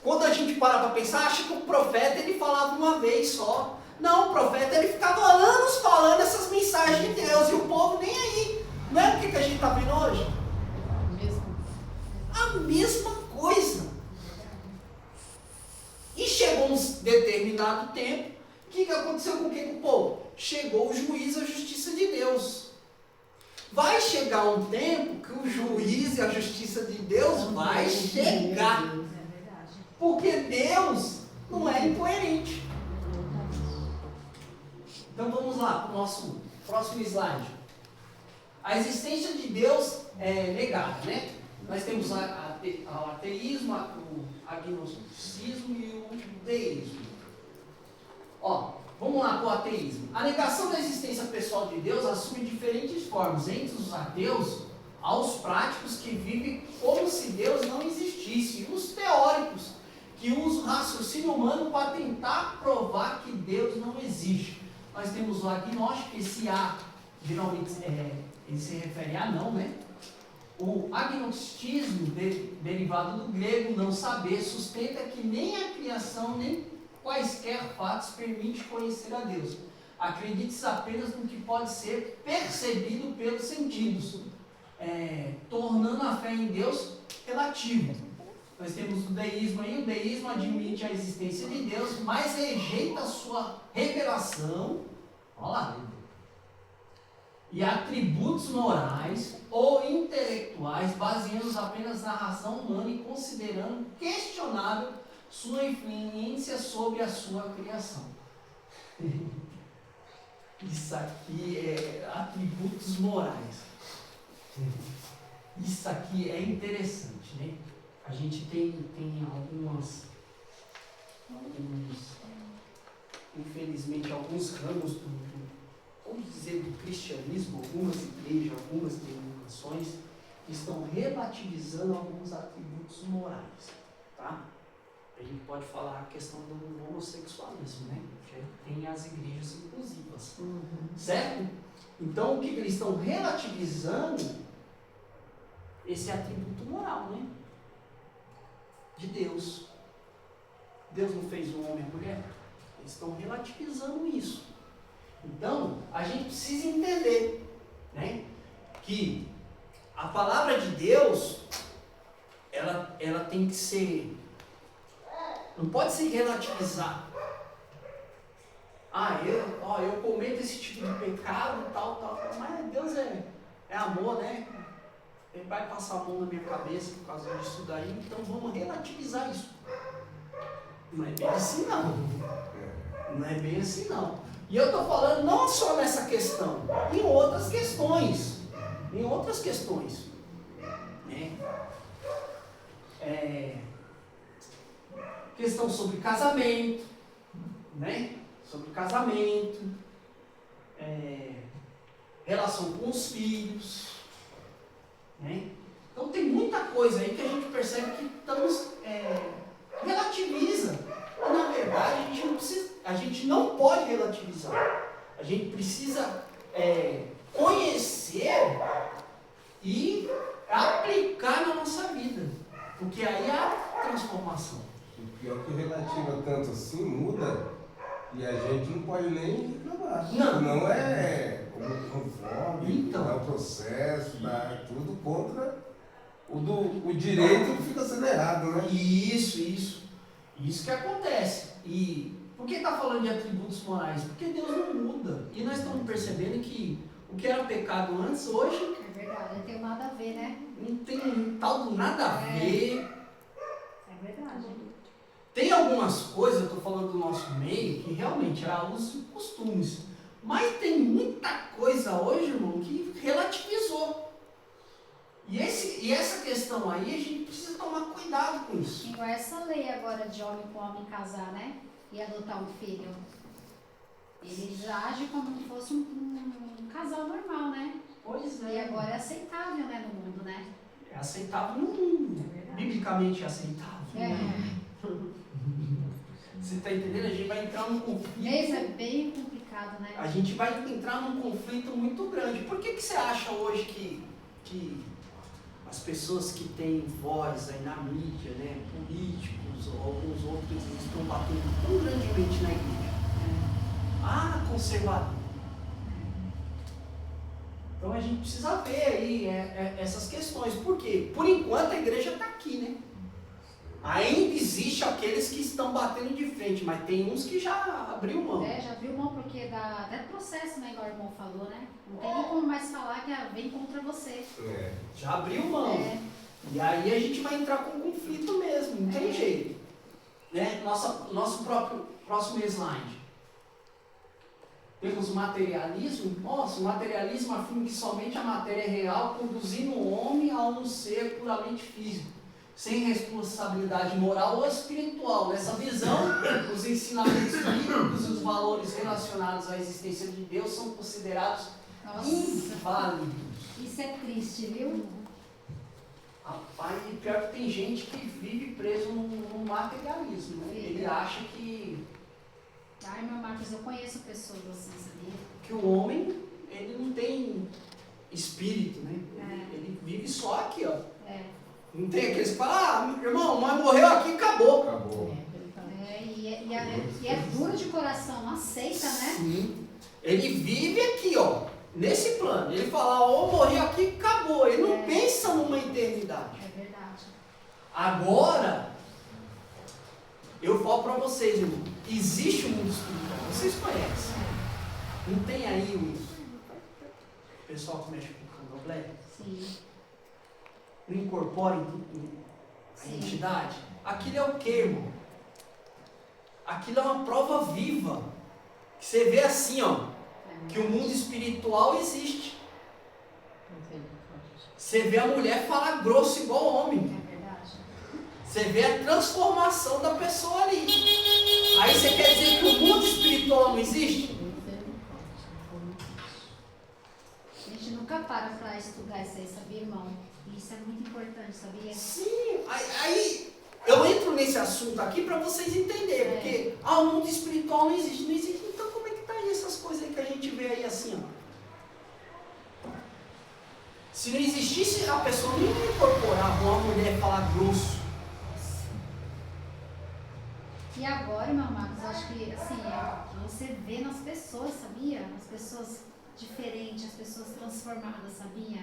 Quando a gente para pensar, acha que o profeta ele falava uma vez só. Não, o profeta ele ficava anos falando essas mensagens de Deus e o povo nem aí. Não é o que a gente está vendo hoje? A mesma coisa. E chegou um determinado tempo, o que aconteceu com o povo? Chegou o juízo e a justiça de Deus. Vai chegar um tempo que o juízo e a justiça de Deus vai chegar. Porque Deus não é incoerente. Então vamos lá para o nosso próximo slide. A existência de Deus é negada, né? Nós temos o ateísmo, o agnosticismo e o deísmo. Vamos lá para o ateísmo. A negação da existência pessoal de Deus assume diferentes formas. Entre os ateus, há os práticos que vivem como se Deus não existisse, e os teóricos que usam o raciocínio humano para tentar provar que Deus não existe. Nós temos o agnóstico, esse A, geralmente ele se refere a não, né? O agnosticismo, derivado do grego não saber, sustenta que nem a criação, nem quaisquer fatos permite conhecer a Deus. Acredite apenas no que pode ser percebido pelos sentidos, tornando a fé em Deus relativa. Nós temos o deísmo aí. O deísmo admite a existência de Deus, mas rejeita a sua revelação, olha lá, e atributos morais ou intelectuais, baseando-os apenas na razão humana e considerando questionável sua influência sobre a sua criação. Isso aqui é atributos morais. Isso aqui é interessante, né? A gente tem infelizmente, alguns ramos vamos dizer, do cristianismo, algumas igrejas, algumas denominações, estão relativizando alguns atributos morais, tá? A gente pode falar a questão do homossexualismo, né? Que tem as igrejas inclusivas, certo? Então, o que eles estão relativizando? Esse atributo moral, né? De Deus. Deus não fez o homem e a mulher? Eles estão relativizando isso. Então, a gente precisa entender, né? Que a palavra de Deus, ela tem que ser, não pode se relativizar. Eu cometo esse tipo de pecado, tal, mas Deus é amor, né? Ele vai passar a mão na minha cabeça por causa disso daí, então vamos relativizar isso. Não é bem assim não. Não é bem assim não. E eu estou falando não só nessa questão, em outras questões. Em outras questões. Né? Questão sobre casamento, né? Sobre casamento, relação com os filhos, né? Então tem muita coisa aí que a gente percebe que estamos relativiza. E, na verdade a gente não pode relativizar. A gente precisa conhecer e aplicar na nossa vida, porque aí há transformação. O pior que relativa tanto assim muda e a gente não pode nem reclamar. Não é conforme, então, é o processo, tudo contra o direito que fica sendo errado, né? Isso que acontece. E por que está falando de atributos morais? Porque Deus não muda. E nós estamos percebendo que o que era pecado antes, hoje... É verdade, não tem nada a ver, né? Não tem tal do nada a ver. É verdade. Tem algumas coisas, eu estou falando do nosso meio, que realmente era usos e costumes. Mas tem muita coisa hoje, irmão, que relativizou. E essa questão aí, a gente precisa tomar cuidado com isso. Igual essa lei agora de homem com homem casar, né? E adotar um filho. Ele já age como se fosse um casal normal, né? Pois é. E agora é aceitável, né, no mundo, né? É aceitável no mundo. É verdade. Biblicamente é aceitável. Você está entendendo? A gente vai entrar num conflito. Mesmo é bem complicado, né? A gente vai entrar num conflito muito grande. Por que você acha hoje que as pessoas que têm voz aí na mídia, né, políticos ou alguns outros, eles estão batendo tão grandemente na igreja? Conservador. Então a gente precisa ver aí essas questões. Por quê? Por enquanto a igreja está aqui, né? Ainda existe aqueles que estão batendo de frente, mas tem uns que já abriu mão. Já abriu mão porque dá até processo, né, igual o irmão falou, né? Não tem nem como mais falar que vem contra você. Já abriu mão. E aí a gente vai entrar com conflito mesmo, não tem jeito. Né? Nosso próximo slide. Temos materialismo. Nossa, o materialismo afirma que somente a matéria é real, conduzindo o homem a um ser puramente físico, sem responsabilidade moral ou espiritual. Nessa visão, os ensinamentos bíblicos e os valores relacionados à existência de Deus são considerados inválidos. Isso é triste, viu? Rapaz, e pior que tem gente que vive preso no materialismo, né? Ele acha que... Ai, meu Marcos, eu conheço pessoas assim, sabia? Que o homem, ele não tem espírito, né? Ele vive só aqui, ó. Não tem aqueles que falam, irmão, mas morreu aqui e acabou. E é duro de coração, não aceita, né? Sim. Ele vive aqui, ó, nesse plano. Ele fala, morri aqui e acabou. Ele não pensa numa eternidade. É verdade. Agora, eu falo pra vocês, irmão, existe um mundo espiritual. Vocês conhecem. Não tem aí o pessoal que mexe com o candomblé? Sim. Não incorpora a entidade? Aquilo é o que, irmão? aquilo é uma prova viva. Que você vê assim, ó, que o mundo espiritual existe. Você vê a mulher falar grosso igual homem. É verdade. Você vê a transformação da pessoa ali. Aí você quer dizer que o mundo espiritual não existe? A gente nunca para estudar isso aí, sabia, irmão? Isso é muito importante, sabia? Sim, aí eu entro nesse assunto aqui para vocês entenderem, porque o mundo espiritual não existe. Não existe, então como é que tá aí essas coisas aí que a gente vê aí assim, ó? Se não existisse, a pessoa não ia incorporar uma mulher falar grosso. E agora, meu Marcos, acho que assim, você vê nas pessoas, sabia? As pessoas diferentes, as pessoas transformadas, sabia?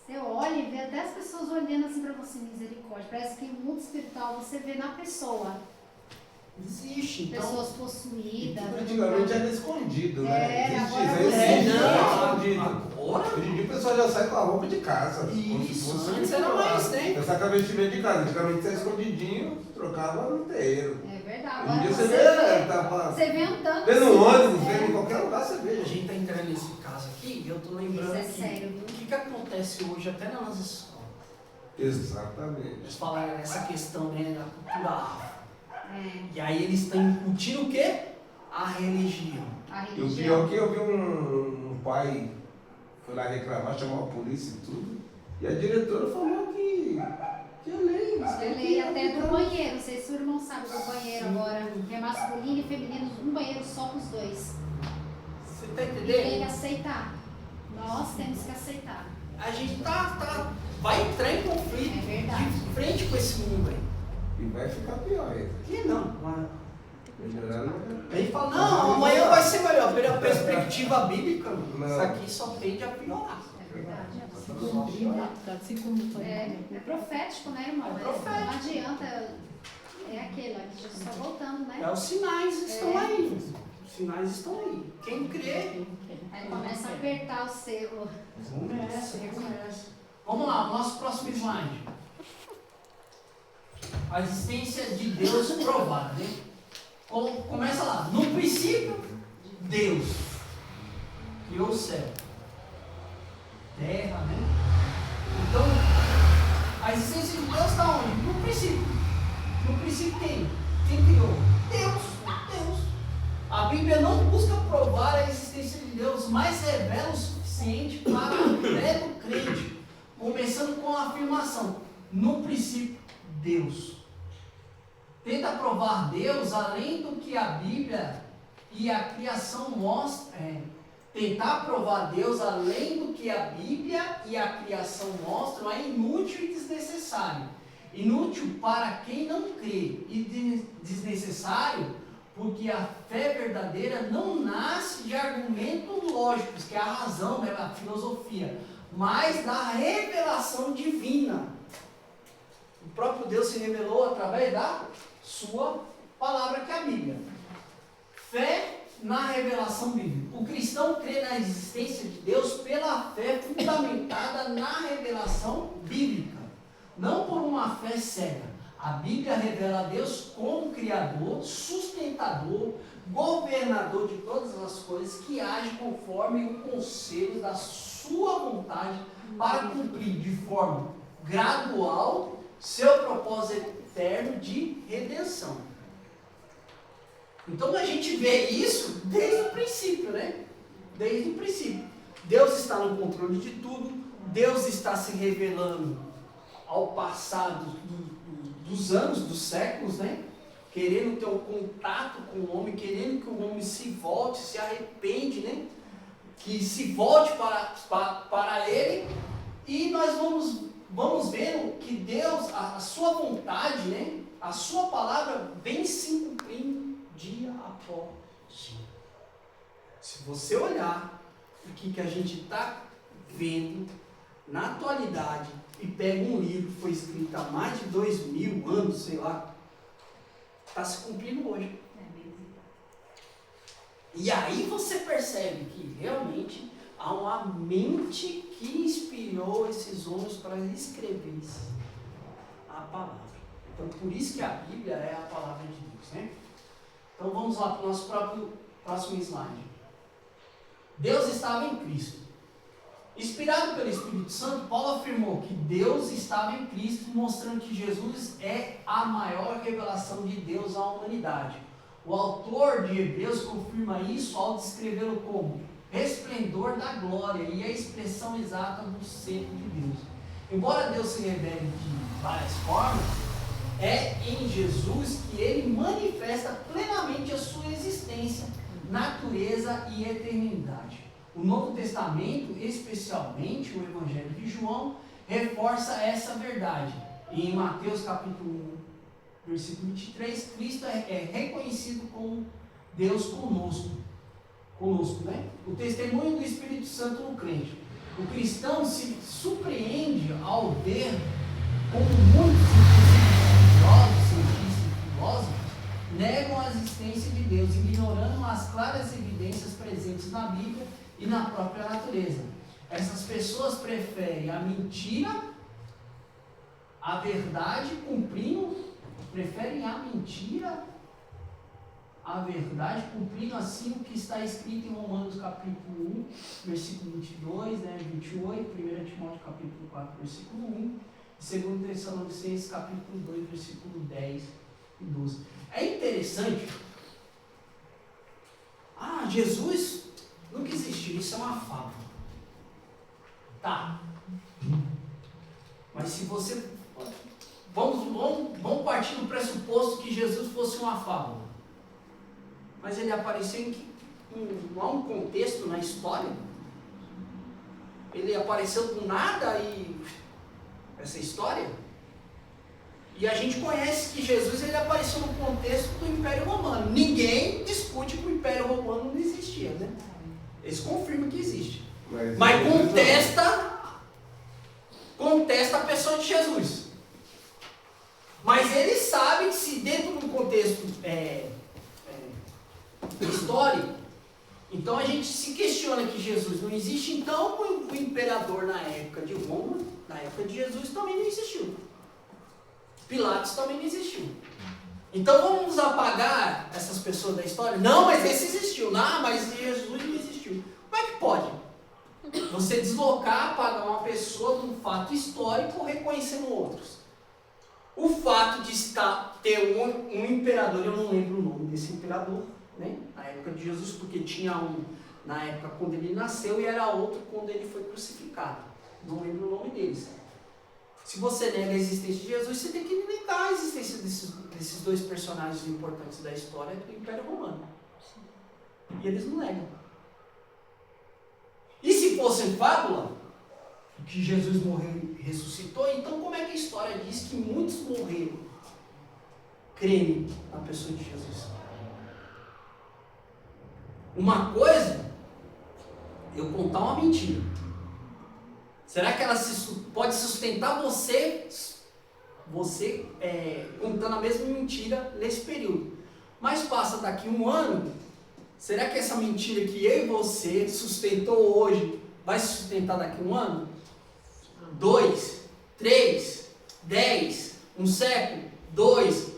Você olha e vê até as pessoas olhando assim pra você, misericórdia. Parece que o mundo espiritual você vê na pessoa. Existe, então. Pessoas possuídas. Antigamente era escondido, né? Agora escondido. Hoje em dia o pessoal já sai com a roupa de casa. Isso, antes era mais, né? Já sai com a vestimenta de casa. Antigamente você escondidinho, trocava no terreiro. É verdade. Hoje em dia você vê um tanto. Vê no ônibus, vê em qualquer lugar, você vê. A gente tá entrando nesse caso aqui e eu tô lembrando Isso é sério, viu? o que acontece hoje até nas escolas. Exatamente. Eles falaram essa questão, né, da cultura afro. É. E aí eles estão incutindo o quê? A religião. E o pior é que eu vi um pai foi lá reclamar, chamou a polícia e tudo. E a diretora falou que é lei. É lei até do banheiro. Não sei se o irmão sabe do banheiro agora. Que é masculino e feminino, um banheiro só para os dois. Você tá E tem que entendendo? aceitar. Nós temos que aceitar. A gente vai entrar em conflito É verdade. de frente com esse mundo aí. E vai ficar pior ainda. Que não? Melhorando. Ele fala, não, amanhã vai ser melhor. Pela perspectiva bíblica, Não. isso aqui só tende a piorar. É verdade. Só É profético, né, irmão? É profético. Não adianta. É aquele, a gente está voltando, né? Os sinais estão aí. Os sinais estão aí. Quem crê, Aí começa a apertar o selo. começa. Vamos lá, nosso próximo slide. A existência de Deus provada, né? Começa lá. No princípio, Deus criou o céu, terra, né? Então, a existência de Deus está onde? No princípio. No princípio quem? Quem criou? Deus. A Bíblia não busca provar a existência de Deus, mas revela o suficiente para a fé do crente. Começando com a afirmação. No princípio, Deus. Tenta provar Deus além do que a Bíblia e a criação mostram. Tentar provar Deus além do que a Bíblia e a criação mostram é inútil e desnecessário. Inútil para quem não crê e desnecessário porque a fé verdadeira não nasce de argumentos lógicos, que é a razão, né, a filosofia, mas da revelação divina. O próprio Deus se revelou através da sua palavra, que é a Bíblia. Fé na revelação bíblica. O cristão crê na existência de Deus pela fé fundamentada na revelação bíblica, não por uma fé cega. A Bíblia revela a Deus como Criador, sustentador, governador de todas as coisas, que age conforme o conselho da sua vontade para cumprir de forma gradual seu propósito eterno de redenção. Então a gente vê isso desde o princípio, né? Desde o princípio. Deus está no controle de tudo, Deus está se revelando ao passado dos anos, dos séculos, né? Querendo ter um contato com o homem, querendo que o homem se volte, se arrepende, né? Que se volte para ele, e nós vamos vendo que Deus, a sua vontade, né? A sua palavra vem se cumprindo dia após dia. Se você olhar o que a gente está vendo na atualidade e pega um livro que foi escrito há mais de 2000 anos, sei lá, está se cumprindo hoje. E aí você percebe que realmente há uma mente que inspirou esses homens para escrever a palavra. Então por isso que a Bíblia é a palavra de Deus, né? Então vamos lá para o nosso próximo slide. Deus estava em Cristo. Inspirado pelo Espírito Santo, Paulo afirmou que Deus estava em Cristo, mostrando que Jesus é a maior revelação de Deus à humanidade. O autor de Hebreus confirma isso ao descrevê-lo como resplendor da glória e a expressão exata do ser de Deus. Embora Deus se revele de várias formas, é em Jesus que ele manifesta plenamente a sua existência, natureza e eternidade. O Novo Testamento, especialmente o Evangelho de João, reforça essa verdade. E em Mateus capítulo 1, versículo 23, Cristo é reconhecido como Deus conosco, né? O testemunho do Espírito Santo no crente. O cristão se surpreende ao ver como muitos cientistas e filósofos negam a existência de Deus, ignorando as claras evidências presentes na Bíblia e na própria natureza. Essas pessoas preferem a mentira à verdade, preferem a mentira à verdade, cumprindo assim o que está escrito em Romanos capítulo 1, versículo 22, 28, 1 Timóteo capítulo 4, versículo 1, e 2 Tessalonicenses capítulo 2, versículo 10 e 12. É interessante. Jesus nunca existiu, isso é uma fábula. Tá. Mas se você... Vamos partir do pressuposto que Jesus fosse uma fábula. Mas ele apareceu não há um contexto na história. Ele apareceu do nada e... essa história. E a gente conhece que Jesus ele apareceu no contexto do Império Romano. Ninguém discute que o Império Romano não existia, né? Eles confirmam que existe. Mas contesta a pessoa de Jesus. Mas ele sabe que se dentro do contexto histórico, então a gente se questiona que Jesus não existe, então o imperador na época de Roma, na época de Jesus, também não existiu. Pilatos também não existiu. Então vamos apagar essas pessoas da história? Não, mas esse existiu. Não, mas Jesus não existiu. Como é que pode? Você deslocar, apagar uma pessoa de um fato histórico reconhecendo outros. O fato de ter um imperador, eu não lembro o nome desse imperador, né? Na época de Jesus, porque tinha um na época quando ele nasceu e era outro quando ele foi crucificado. Não lembro o nome deles. Se você nega a existência de Jesus, você tem que negar a existência desses dois personagens importantes da história do Império Romano. E eles não negam. E se fosse fábula, que Jesus morreu e ressuscitou, então como é que a história diz que muitos morreram crendo na pessoa de Jesus? Uma coisa, eu contar uma mentira. Será que ela pode sustentar você contando a mesma mentira nesse período? Mas passa daqui um ano, será que essa mentira que eu e você sustentou hoje vai se sustentar daqui um ano? 2, 3, 10, um século, 2.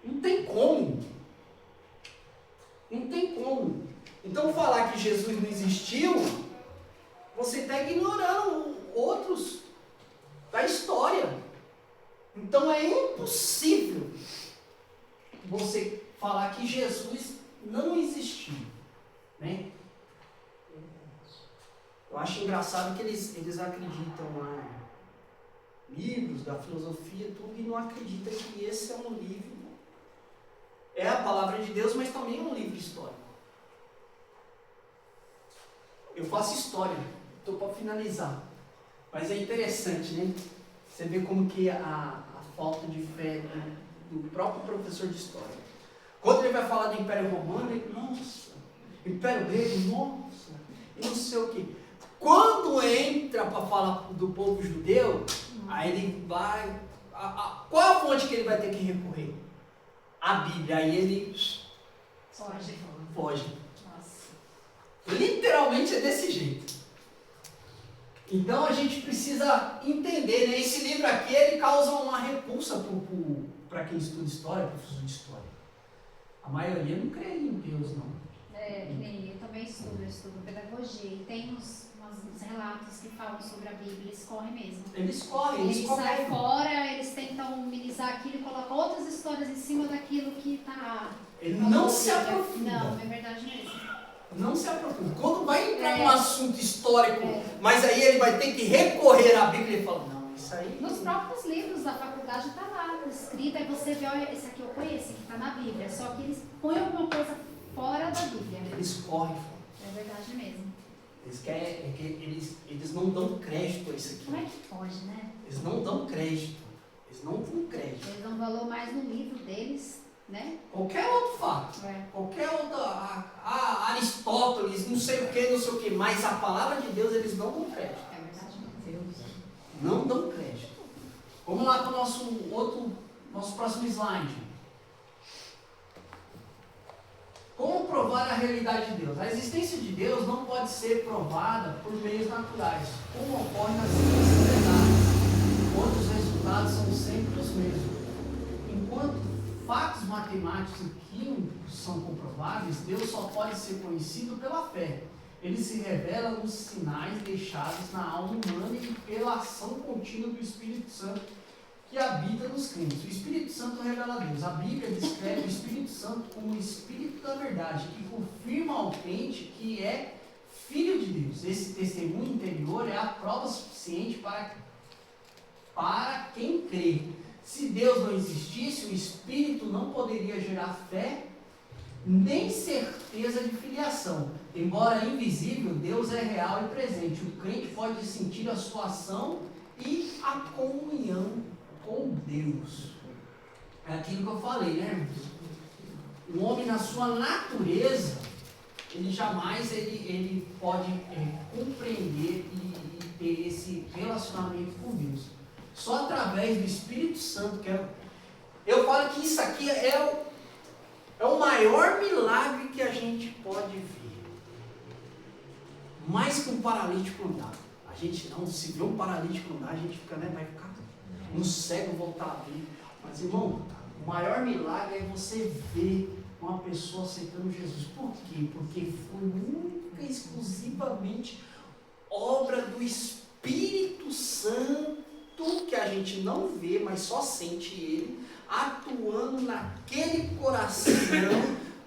Não tem como. Não tem como. Então falar que Jesus não existiu, você está ignorando outros da história. Então é impossível você falar que Jesus não existiu, né? Eu acho engraçado que eles acreditam livros da filosofia tudo, e não acreditam que esse é um livro. É a palavra de Deus, mas também é um livro histórico. Eu faço história, estou para finalizar. Mas é interessante, né? Você vê como que a falta de fé do próprio professor de história. Quando ele vai falar do Império Romano, ele, nossa, Império Grego, nossa, e não sei o quê. Quando entra para falar do povo judeu, aí ele vai... qual a fonte que ele vai ter que recorrer? A Bíblia. Aí ele... Foge. Nossa. Literalmente é desse jeito. Então a gente precisa entender, né? Esse livro aqui, ele causa uma repulsa para quem estuda história, professor de história. A maioria não crê em Deus, não. Que nem eu também estudo pedagogia e tem uns relatos que falam sobre a Bíblia, eles correm mesmo. Eles correm. Eles saem fora, eles tentam minimizar aquilo e colocam outras histórias em cima daquilo que está... Ele não se aprofunda. Não, é verdade mesmo. Não se aprofunda. Quando vai entrar num assunto histórico, mas aí ele vai ter que recorrer à Bíblia e fala, não, isso aí... Nos próprios livros da faculdade está lá, escrito, aí você vê, olha, esse aqui eu conheço, que está na Bíblia, só que eles põem alguma coisa fora da Bíblia. Eles correm fora. É verdade mesmo. Eles não dão crédito a isso aqui. Como é que pode, né? Eles não dão crédito. Eles não dão crédito. Eles dão valor mais no livro deles, né? Qualquer outro fato. Qualquer outro... Aristóteles, não sei o que, mas a palavra de Deus eles não dão crédito. É verdade mesmo. Não dão crédito. Vamos lá para o nosso próximo slide. Como provar a realidade de Deus? A existência de Deus não pode ser provada por meios naturais, como ocorre nas ciências exatas, onde os resultados são sempre os mesmos. Enquanto fatos matemáticos e químicos são comprováveis, Deus só pode ser conhecido pela fé. Ele se revela nos sinais deixados na alma humana e pela ação contínua do Espírito Santo que habita nos crentes. O Espírito Santo revela a Deus. A Bíblia descreve o Espírito Santo como o Espírito da verdade, que confirma ao crente que é filho de Deus. Esse testemunho interior é a prova suficiente para quem crê. Se Deus não existisse, o Espírito não poderia gerar fé nem certeza de filiação. Embora invisível, Deus é real e presente. O crente pode sentir a sua ação e a comunhão com Deus. É aquilo que eu falei, né? O homem, na sua natureza, ele jamais ele pode compreender e ter esse relacionamento com Deus. Só através do Espírito Santo, eu falo que isso aqui é o maior milagre que a gente pode ver. Mais que um paralítico andar. A gente não, se vê um paralítico andar, a gente fica, né, vai ficar um cego voltar a ver. Mas, irmão, o maior milagre é você ver uma pessoa aceitando Jesus. Por quê? Porque foi única e exclusivamente obra do Espírito Santo, que a gente não vê, mas só sente ele, atuando naquele coração,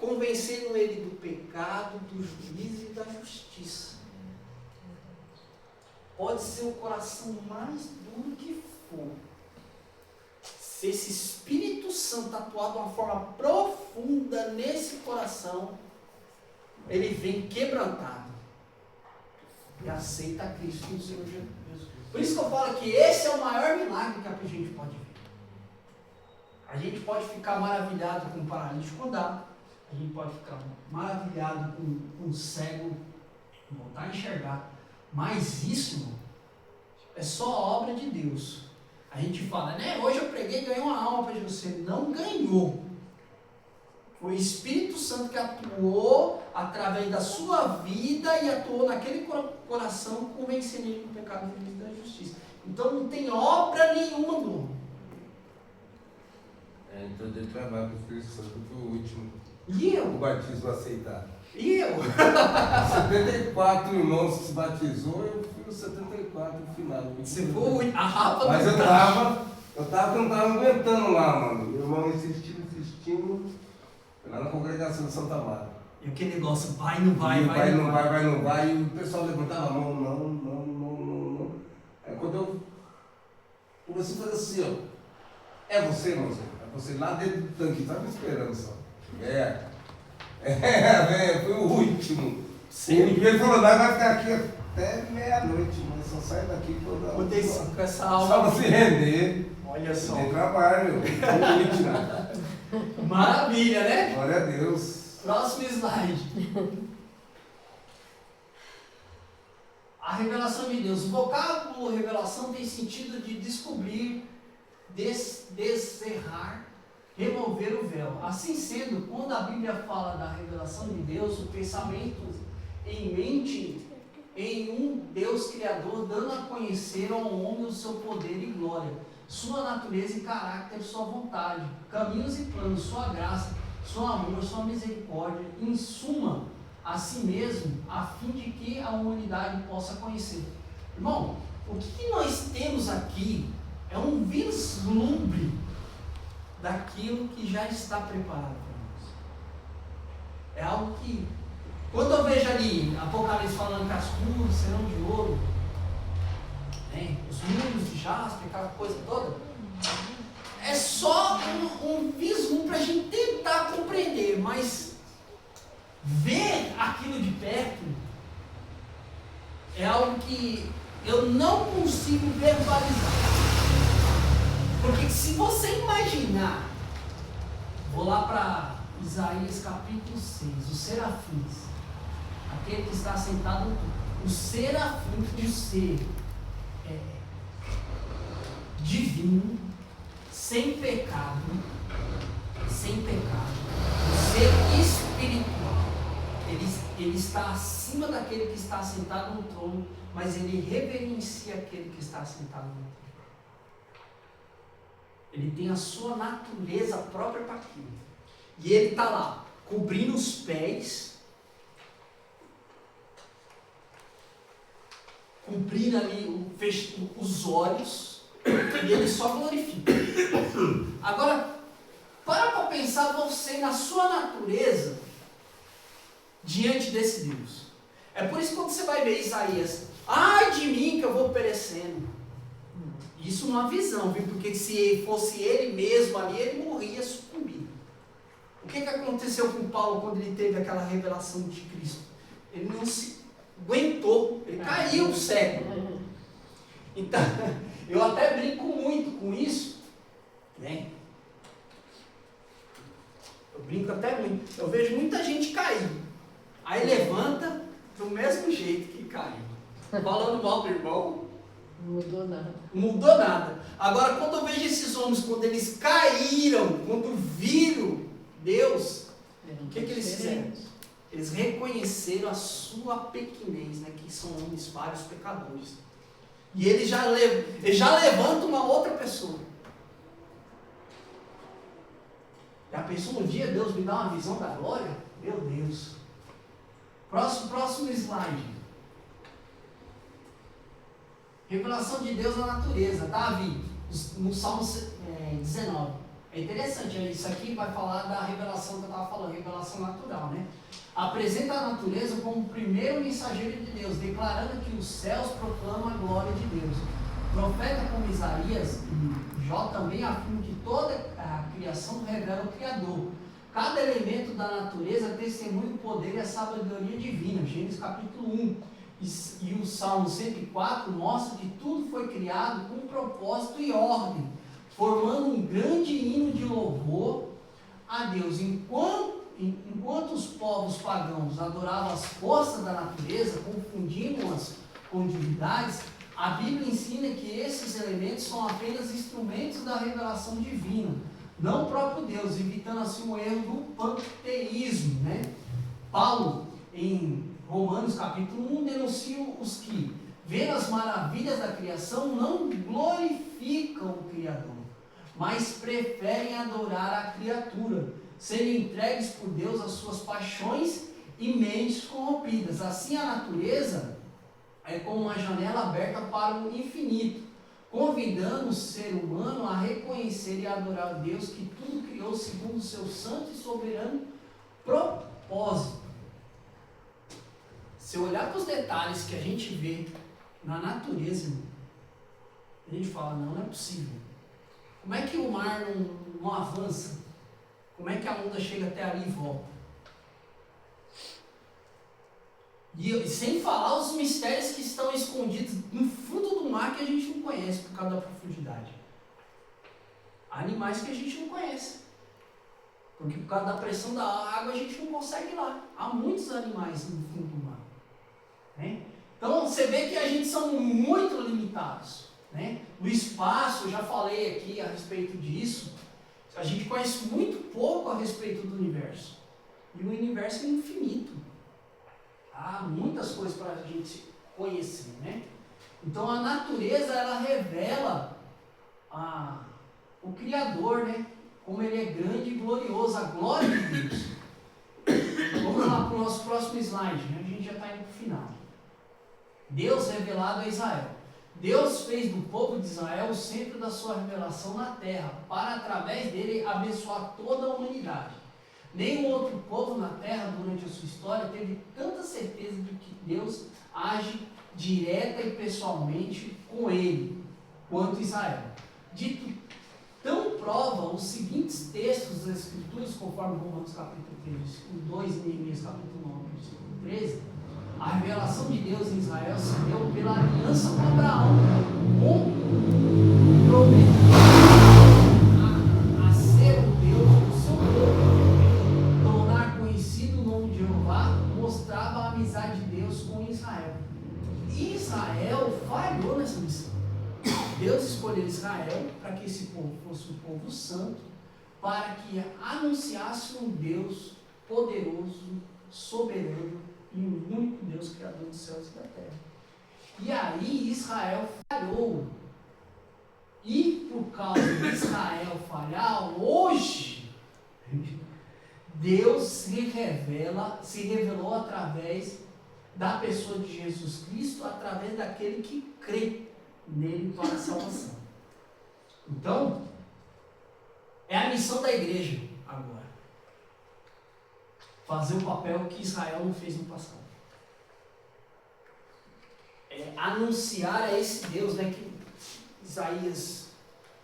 convencendo ele do pecado, do juízo e da justiça. Pode ser o coração mais duro que for. Se esse Espírito Santo atuar de uma forma profunda nesse coração, ele vem quebrantado e aceita Cristo como Senhor Jesus. Por isso que eu falo que esse é o maior milagre que a gente pode ver. A gente pode ficar maravilhado com um paralítico andar, a gente pode ficar maravilhado com um cego voltar a enxergar, mas isso, irmão, é só obra de Deus. A gente fala, né? Hoje eu preguei e ganhei uma alma para Jesus. Você não ganhou. Foi o Espírito Santo que atuou através da sua vida e atuou naquele coração, convencendo ele do pecado e da justiça. Então não tem obra nenhuma do homem. Então deu trabalho para o Espírito Santo, foi o último. E eu? O batismo aceitado. E eu? 74 irmãos que se batizou, eu fui os 74 no final. Você foi a rapa. Mas eu tava que não tava aguentando lá, mano. Meu irmão insistindo, lá na congregação de Santa Marta. E aquele negócio, vai, não vai, não vai, e o pessoal levantava a mão, não. Aí quando eu comecei a fazer assim, ó, é você, irmãozinho? É você lá dentro do tanque, tava esperando só. Velho, foi o último. Sim. Ele falou, vai ficar aqui até meia-noite, mas só sai daqui quando com essa alma. Só pra se render. Olha só. Tem trabalho. Maravilha, né? Glória a Deus. Próximo slide. A revelação de Deus. O vocábulo revelação tem sentido de descobrir, descerrar, remover o véu. Assim sendo, quando a Bíblia fala da revelação de Deus, o pensamento em mente em um Deus Criador, dando a conhecer ao homem o seu poder e glória, sua natureza e caráter, sua vontade, caminhos e planos, sua graça, seu amor, sua misericórdia, em suma, a si mesmo, a fim de que a humanidade possa conhecer. Irmão, o que nós temos aqui é um vislumbre daquilo que já está preparado para nós. É algo que, quando eu vejo ali Apocalipse falando que as ruas serão de ouro, né, os muros de jaspe, aquela coisa toda, é só um vislumbre para a gente tentar compreender, mas ver aquilo de perto é algo que eu não consigo verbalizar. Porque se você imaginar, vou lá para Isaías capítulo 6, os serafins, aquele que está sentado no topo, o serafim de ser divino, sem pecado, o ser espiritual, ele está acima daquele que está sentado no trono, mas ele reverencia aquele que está sentado no trono. Ele tem a sua natureza própria para aquilo. E ele está lá, cobrindo os pés, cobrindo ali os olhos, e ele só glorifica. Agora, para pensar você na sua natureza diante desse Deus. É por isso que quando você vai ver Isaías, ai de mim que eu vou perecendo. Isso numa visão, viu? Porque se fosse ele mesmo ali, ele morria sucumbido. O que aconteceu com Paulo quando ele teve aquela revelação de Cristo? Ele não se aguentou, ele caiu cego. Então, eu até brinco muito com isso, né? Eu brinco até muito. Eu vejo muita gente cair, aí levanta do mesmo jeito que caiu. Falando mal do irmão, Não mudou nada. não mudou nada. Agora, quando eu vejo esses homens, quando eles caíram, quando viram Deus, o que eles fizeram? Eles reconheceram a sua pequenez, né? Que são homens vários pecadores. E ele já levanta uma outra pessoa. Já pensou um dia Deus me dá uma visão da glória? Meu Deus. Próximo slide. Revelação de Deus na natureza. Davi, no Salmo 19. É interessante, isso aqui vai falar da revelação que eu estava falando, revelação natural, né? Apresenta a natureza como o primeiro mensageiro de Deus, declarando que os céus proclamam a glória de Deus. Profeta como Isaías e Jó também afirmam que toda a criação revela o Criador. Cada elemento da natureza testemunha o poder e a sabedoria divina. Gênesis capítulo 1. E o Salmo 104 mostra que tudo foi criado com propósito e ordem, formando um grande hino de louvor a Deus. Enquanto os povos pagãos adoravam as forças da natureza, confundindo-as com divindades, a Bíblia ensina que esses elementos são apenas instrumentos da revelação divina, não o próprio Deus, evitando assim o erro do panteísmo, né? Paulo, em Romanos capítulo 1, denuncia os que, vendo as maravilhas da criação, não glorificam o Criador, mas preferem adorar a criatura, sendo entregues por Deus às suas paixões e mentes corrompidas. Assim, a natureza é como uma janela aberta para o infinito, convidando o ser humano a reconhecer e adorar o Deus que tudo criou segundo o seu santo e soberano propósito. Se eu olhar para os detalhes que a gente vê na natureza, a gente fala, não é possível. Como é que o mar não avança? Como é que a onda chega até ali e volta? E sem falar os mistérios que estão escondidos no fundo do mar que a gente não conhece por causa da profundidade. Há animais que a gente não conhece. Porque por causa da pressão da água a gente não consegue ir lá. Há muitos animais no fundo do mar. Né? Então você vê que a gente são muito limitados. Né? O espaço, eu já falei aqui a respeito disso. A gente conhece muito pouco a respeito do universo. E o universo é infinito. Há muitas coisas para a gente conhecer, né? Então a natureza, ela revela o Criador, né? Como ele é grande e glorioso, a glória de slide, a gente já está indo para o final. Deus revelado a Israel. Deus fez do povo de Israel o centro da sua revelação na terra, para através dele abençoar toda a humanidade. Nenhum outro povo na terra durante a sua história teve tanta certeza de que Deus age direta e pessoalmente com ele, quanto Israel. Dito tão prova os seguintes textos das Escrituras, conforme Romanos capítulo 3, versículo 2 e Neemias capítulo 9, versículo 13, a revelação de Deus em Israel se deu pela aliança com Abraão, com prometendo a ser o Deus do seu povo. Tornar conhecido o nome de Jeová mostrava a amizade de Deus com Israel. E Israel falhou nessa missão. Deus escolheu Israel para que esse povo fosse um povo santo, para que anunciasse um Deus poderoso, soberano e o único Deus criador dos céus e da terra. E aí Israel falhou. E por causa de Israel falhar, hoje Deus se revelou através da pessoa de Jesus Cristo, através daquele que crê nele para a salvação. Então, é a missão da igreja agora. Fazer o papel que Israel não fez no passado. É anunciar a esse Deus, né, que Isaías,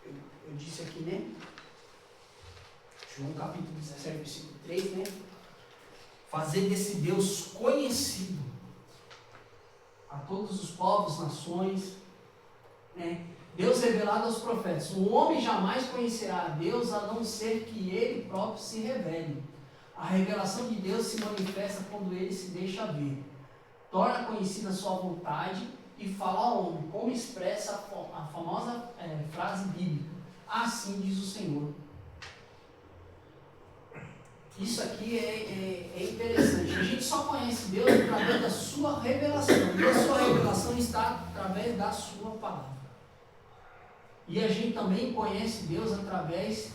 eu disse aqui, né? João capítulo 17, versículo 3, né? Fazer desse Deus conhecido a todos os povos, nações, né? Deus revelado aos profetas. O homem jamais conhecerá a Deus a não ser que ele próprio se revele. A revelação de Deus se manifesta quando ele se deixa ver. Torna conhecida a sua vontade e fala ao homem, como expressa a famosa frase bíblica. Assim diz o Senhor. Isso aqui é interessante. A gente só conhece Deus através da sua revelação. E a sua revelação está através da sua palavra. E a gente também conhece Deus através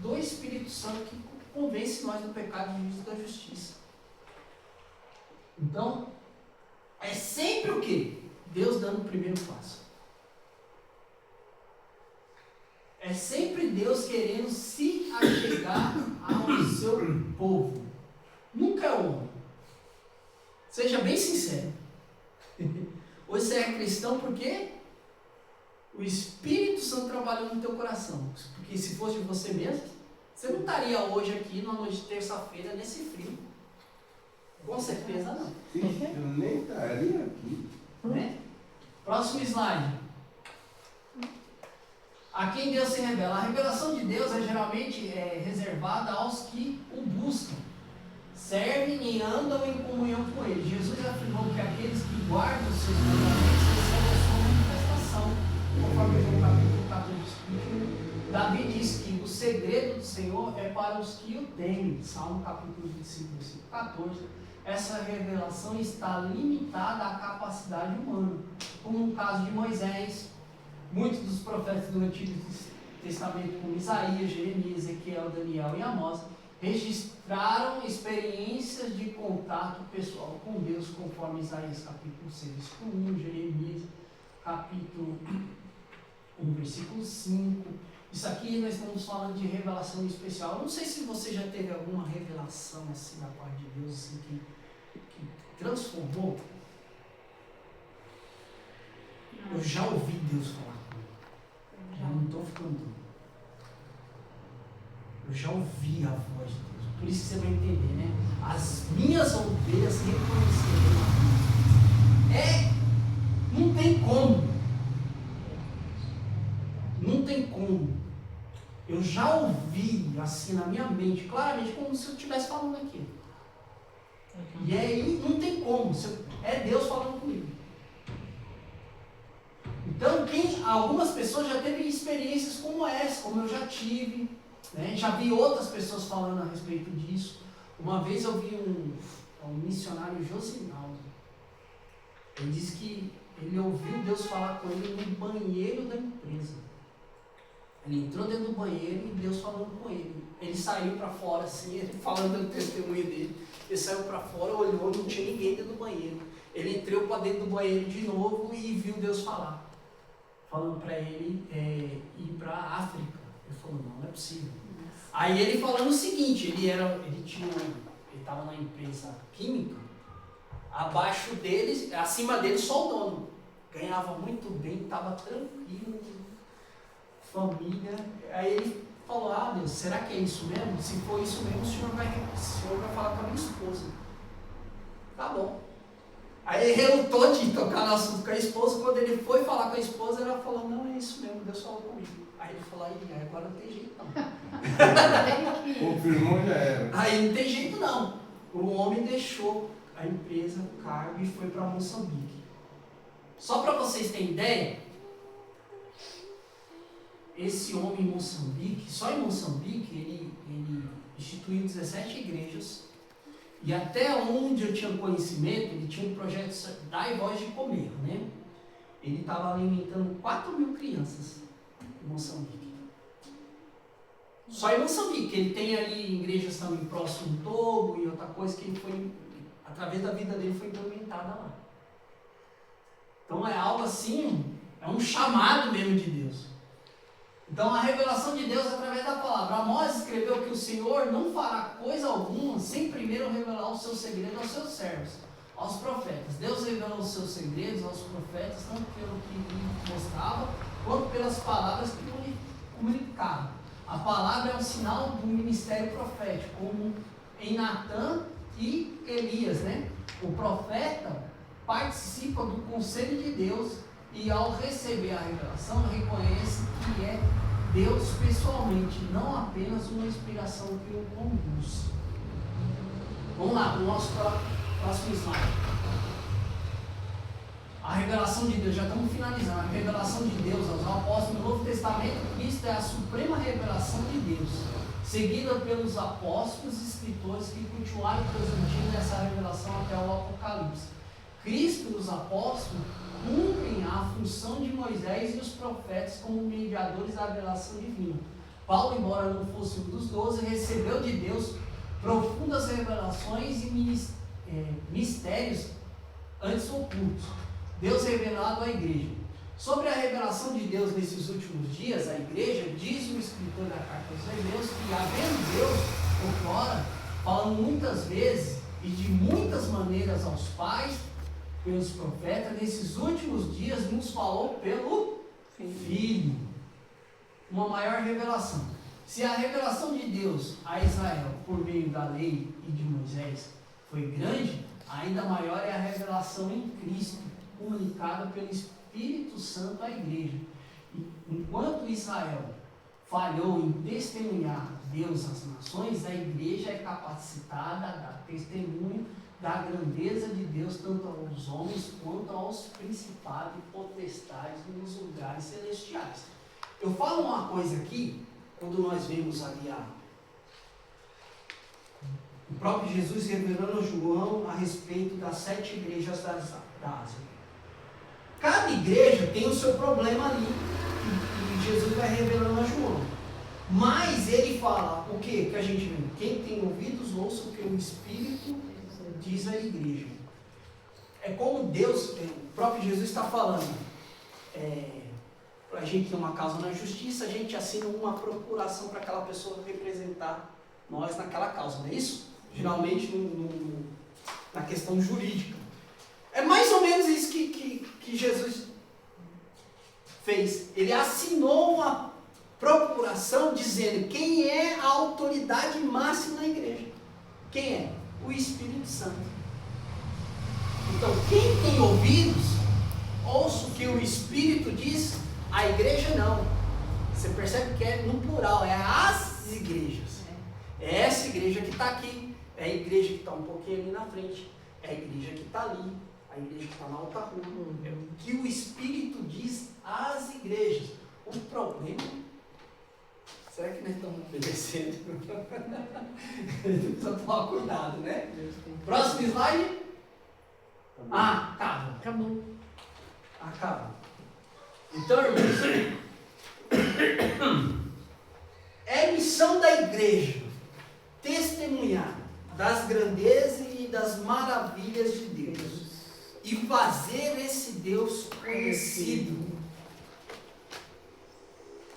do Espírito Santo que convence nós do pecado, do juízo e da justiça. Então, é sempre o quê? Deus dando o primeiro passo. É sempre Deus querendo se achegar ao seu povo. Nunca é o homem. Seja bem sincero. Hoje você é cristão porque o Espírito Santo trabalhou no teu coração. Porque se fosse de você mesmo, você não estaria hoje aqui na noite de terça-feira nesse frio. Com certeza não. Eu nem estaria aqui. Né? Próximo slide. A quem Deus se revela. A revelação de Deus é geralmente reservada aos que o buscam, servem e andam em comunhão com Ele. Jesus afirmou que aqueles que guardam os seus mandamentos recebem a sua manifestação, conforme João capítulo 14 explica. Davi diz que o segredo do Senhor é para os que o temem. Salmo capítulo 25, versículo 14. Essa revelação está limitada à capacidade humana, como no caso de Moisés. Muitos dos profetas do Antigo Testamento, como Isaías, Jeremias, Ezequiel, Daniel e Amós, registraram experiências de contato pessoal com Deus, conforme Isaías capítulo 6, versículo 1, Jeremias capítulo 1, versículo 5. Isso aqui nós estamos falando de revelação especial. Eu não sei se você já teve alguma revelação assim da parte de Deus assim, que transformou. Eu já ouvi Deus falar. Já não estou ficando doido. Eu já ouvi a voz de Deus. Por isso que você vai entender, né? As minhas ovelhas reconhecerem. Não tem como. Não tem como. Eu já ouvi assim na minha mente, claramente, como se eu estivesse falando aqui. E aí não tem como. É Deus falando comigo. Então, algumas pessoas já teve experiências como essa, como eu já tive, né? Já vi outras pessoas falando a respeito disso. Uma vez eu vi um missionário Josinaldo. Ele disse que ele ouviu Deus falar com ele no banheiro da empresa. Ele entrou dentro do banheiro e Deus falando com ele. Ele saiu para fora assim, ele falando do testemunho dele. Ele saiu para fora, olhou, não tinha ninguém dentro do banheiro. Ele entrou para dentro do banheiro de novo e viu Deus falar. Falando para ele ir para a África. Ele falou, não é possível. Aí ele falando o seguinte, ele estava na empresa química, abaixo deles, acima dele só o dono. Ganhava muito bem, estava tranquilo, família. Aí ele falou, Deus, será que é isso mesmo? Se for isso mesmo, o senhor vai falar com a minha esposa. Tá bom. Aí ele relutou de tocar no assunto com a esposa. Quando ele foi falar com a esposa, ela falou, não, é isso mesmo, Deus falou comigo. Aí ele falou, agora não tem jeito não. Confirmou, já era. Aí não tem jeito não. O homem deixou a empresa, o cargo e foi para Moçambique. Só para vocês terem ideia, esse homem em Moçambique, só em Moçambique, ele instituiu 17 igrejas. E até onde eu tinha conhecimento, ele tinha um projeto de dar e voz de comer, né? Ele estava alimentando 4.000 crianças em Moçambique. Só em Moçambique, ele tem ali igrejas também próximo do Togo e outra coisa que ele foi, através da vida dele, foi implementada lá. Então é algo assim, é um chamado mesmo de Deus. Então a revelação de Deus é através da palavra. Amós escreveu que o Senhor não fará coisa alguma sem primeiro revelar os seus segredos aos seus servos, aos profetas. Deus revelou os seus segredos aos profetas, tanto pelo que lhe mostrava, quanto pelas palavras que lhe comunicava. A palavra é um sinal do ministério profético, como em Natã e Elias, né? O profeta participa do conselho de Deus e ao receber a revelação reconhece que é Deus pessoalmente, não apenas uma inspiração que o conduz. Vamos lá, o nosso próximo slide. A revelação de Deus, já estamos finalizando. A revelação de Deus aos apóstolos no Novo Testamento, Cristo é a suprema revelação de Deus, seguida pelos apóstolos e escritores que continuaram transmitindo essa revelação até o Apocalipse. Cristo e os apóstolos cumprem a função de Moisés e os profetas como mediadores da revelação divina. Paulo, embora não fosse um dos 12, recebeu de Deus profundas revelações e mistérios antes ocultos. Deus revelado à igreja. Sobre a revelação de Deus nesses últimos dias, a igreja, diz o escritor da carta aos Hebreus, que havendo Deus, outrora, falando muitas vezes e de muitas maneiras aos pais, pelos profetas, nesses últimos dias nos falou pelo Filho. Uma maior revelação. Se a revelação de Deus a Israel por meio da lei e de Moisés foi grande, ainda maior é a revelação em Cristo, comunicada pelo Espírito Santo à igreja. Enquanto Israel falhou em testemunhar Deus às nações, a igreja é capacitada a dar testemunho da grandeza de Deus tanto aos homens quanto aos principados e potestades nos lugares celestiais. Eu falo uma coisa aqui, quando nós vemos ali o próprio Jesus revelando a João a respeito das 7 igrejas da Ásia. Cada igreja tem o seu problema ali, e Jesus vai revelando a João. Mas ele fala o que a gente vê? Quem tem ouvidos, ouça o que o Espírito diz à igreja. É como Deus, o próprio Jesus está falando. Para a gente ter uma causa na justiça, a gente assina uma procuração para aquela pessoa representar nós naquela causa, não é isso? Geralmente na questão jurídica. É mais ou menos isso que Jesus fez. Ele assinou uma procuração dizendo quem é a autoridade máxima na igreja. Quem é? O Espírito Santo. Então, quem tem ouvidos, ouça o que o Espírito diz. A igreja não. Você percebe que é no plural, é as igrejas. É essa igreja que está aqui, é a igreja que está um pouquinho ali na frente, é a igreja que está ali, a igreja que está na outra rua. É o que o Espírito diz às igrejas. O problema, será que nós estamos obedecendo? Precisa tomar cuidado, né? Próximo slide. Acaba. Acabou. Acaba. Então, irmãos, É missão da igreja testemunhar das grandezas e das maravilhas de Deus e fazer esse Deus conhecido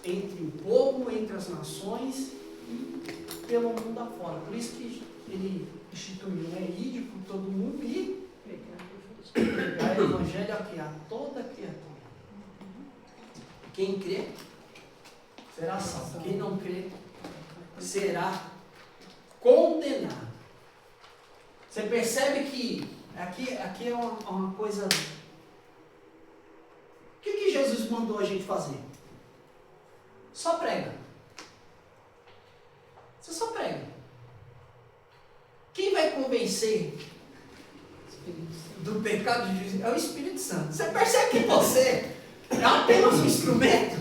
entre o povo, entre as nações e pelo mundo afora. Por isso que ele instituiu, né? Ide por todo mundo e pregar o evangelho aqui a toda criatura. Quem crê será salvo. Quem não crê será condenado. Você percebe que aqui é uma coisa. O que Jesus mandou a gente fazer? Só prega. Você só prega. Quem vai convencer do pecado de Jesus é o Espírito Santo. Você percebe que você é apenas um instrumento?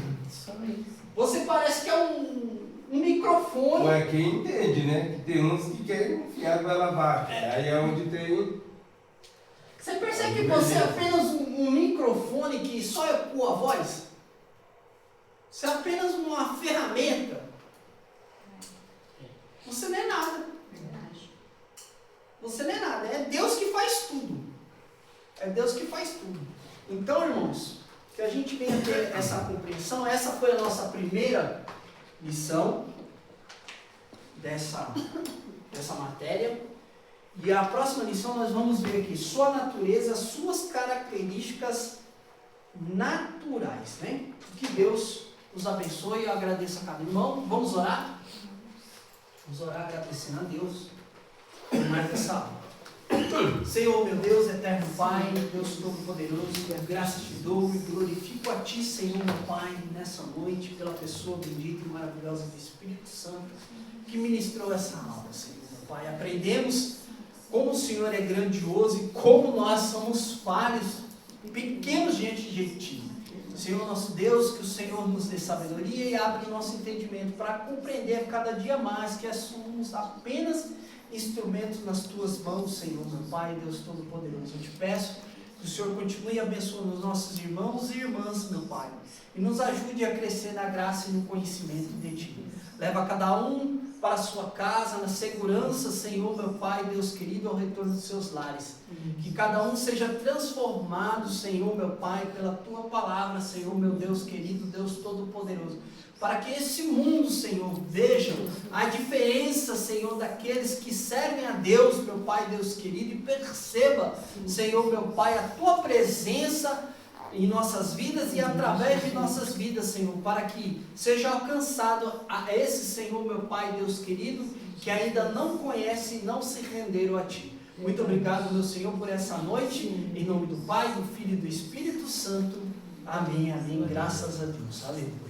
Você parece que é um microfone. Ou é quem entende, né? Tem uns que querem enfiar goela abaixo. Aí é onde tem. Você percebe que você é apenas um microfone que só ecoa a voz? Você é apenas uma ferramenta. Você não é nada. Você não é nada. É Deus que faz tudo. É Deus que faz tudo. Então, irmãos, que a gente venha ter essa compreensão. Essa foi a nossa primeira lição dessa matéria. E a próxima lição nós vamos ver aqui sua natureza, suas características naturais, né? Que Deus nos abençoe. Eu agradeço a cada irmão. Vamos orar? Vamos orar agradecendo a Deus por mais essa aula. Senhor, meu Deus, eterno Pai, Deus Todo-Poderoso, graças te dou e glorifico a Ti, Senhor, meu Pai, nessa noite, pela pessoa bendita e maravilhosa do Espírito Santo, que ministrou essa aula, Senhor, meu Pai. Aprendemos como o Senhor é grandioso e como nós somos falhos, pequenos diante de Ti. Senhor, nosso Deus, que o Senhor nos dê sabedoria e abra o nosso entendimento para compreender cada dia mais que somos apenas instrumentos nas Tuas mãos, Senhor, meu Pai, Deus Todo-Poderoso. Eu te peço que o Senhor continue abençoando os nossos irmãos e irmãs, meu Pai, e nos ajude a crescer na graça e no conhecimento de Ti. Leva cada um para a sua casa, na segurança, Senhor, meu Pai, Deus querido, ao retorno dos seus lares. Que cada um seja transformado, Senhor, meu Pai, pela Tua palavra, Senhor, meu Deus querido, Deus Todo-Poderoso. Para que esse mundo, Senhor, veja a diferença, Senhor, daqueles que servem a Deus, meu Pai, Deus querido, e perceba, Senhor, meu Pai, a Tua presença em nossas vidas e através de nossas vidas, Senhor, para que seja alcançado a esse, Senhor, meu Pai, Deus querido, que ainda não conhece e não se renderam a Ti. Muito obrigado, meu Senhor, por essa noite, em nome do Pai, do Filho e do Espírito Santo. Amém, amém. Graças a Deus. Aleluia.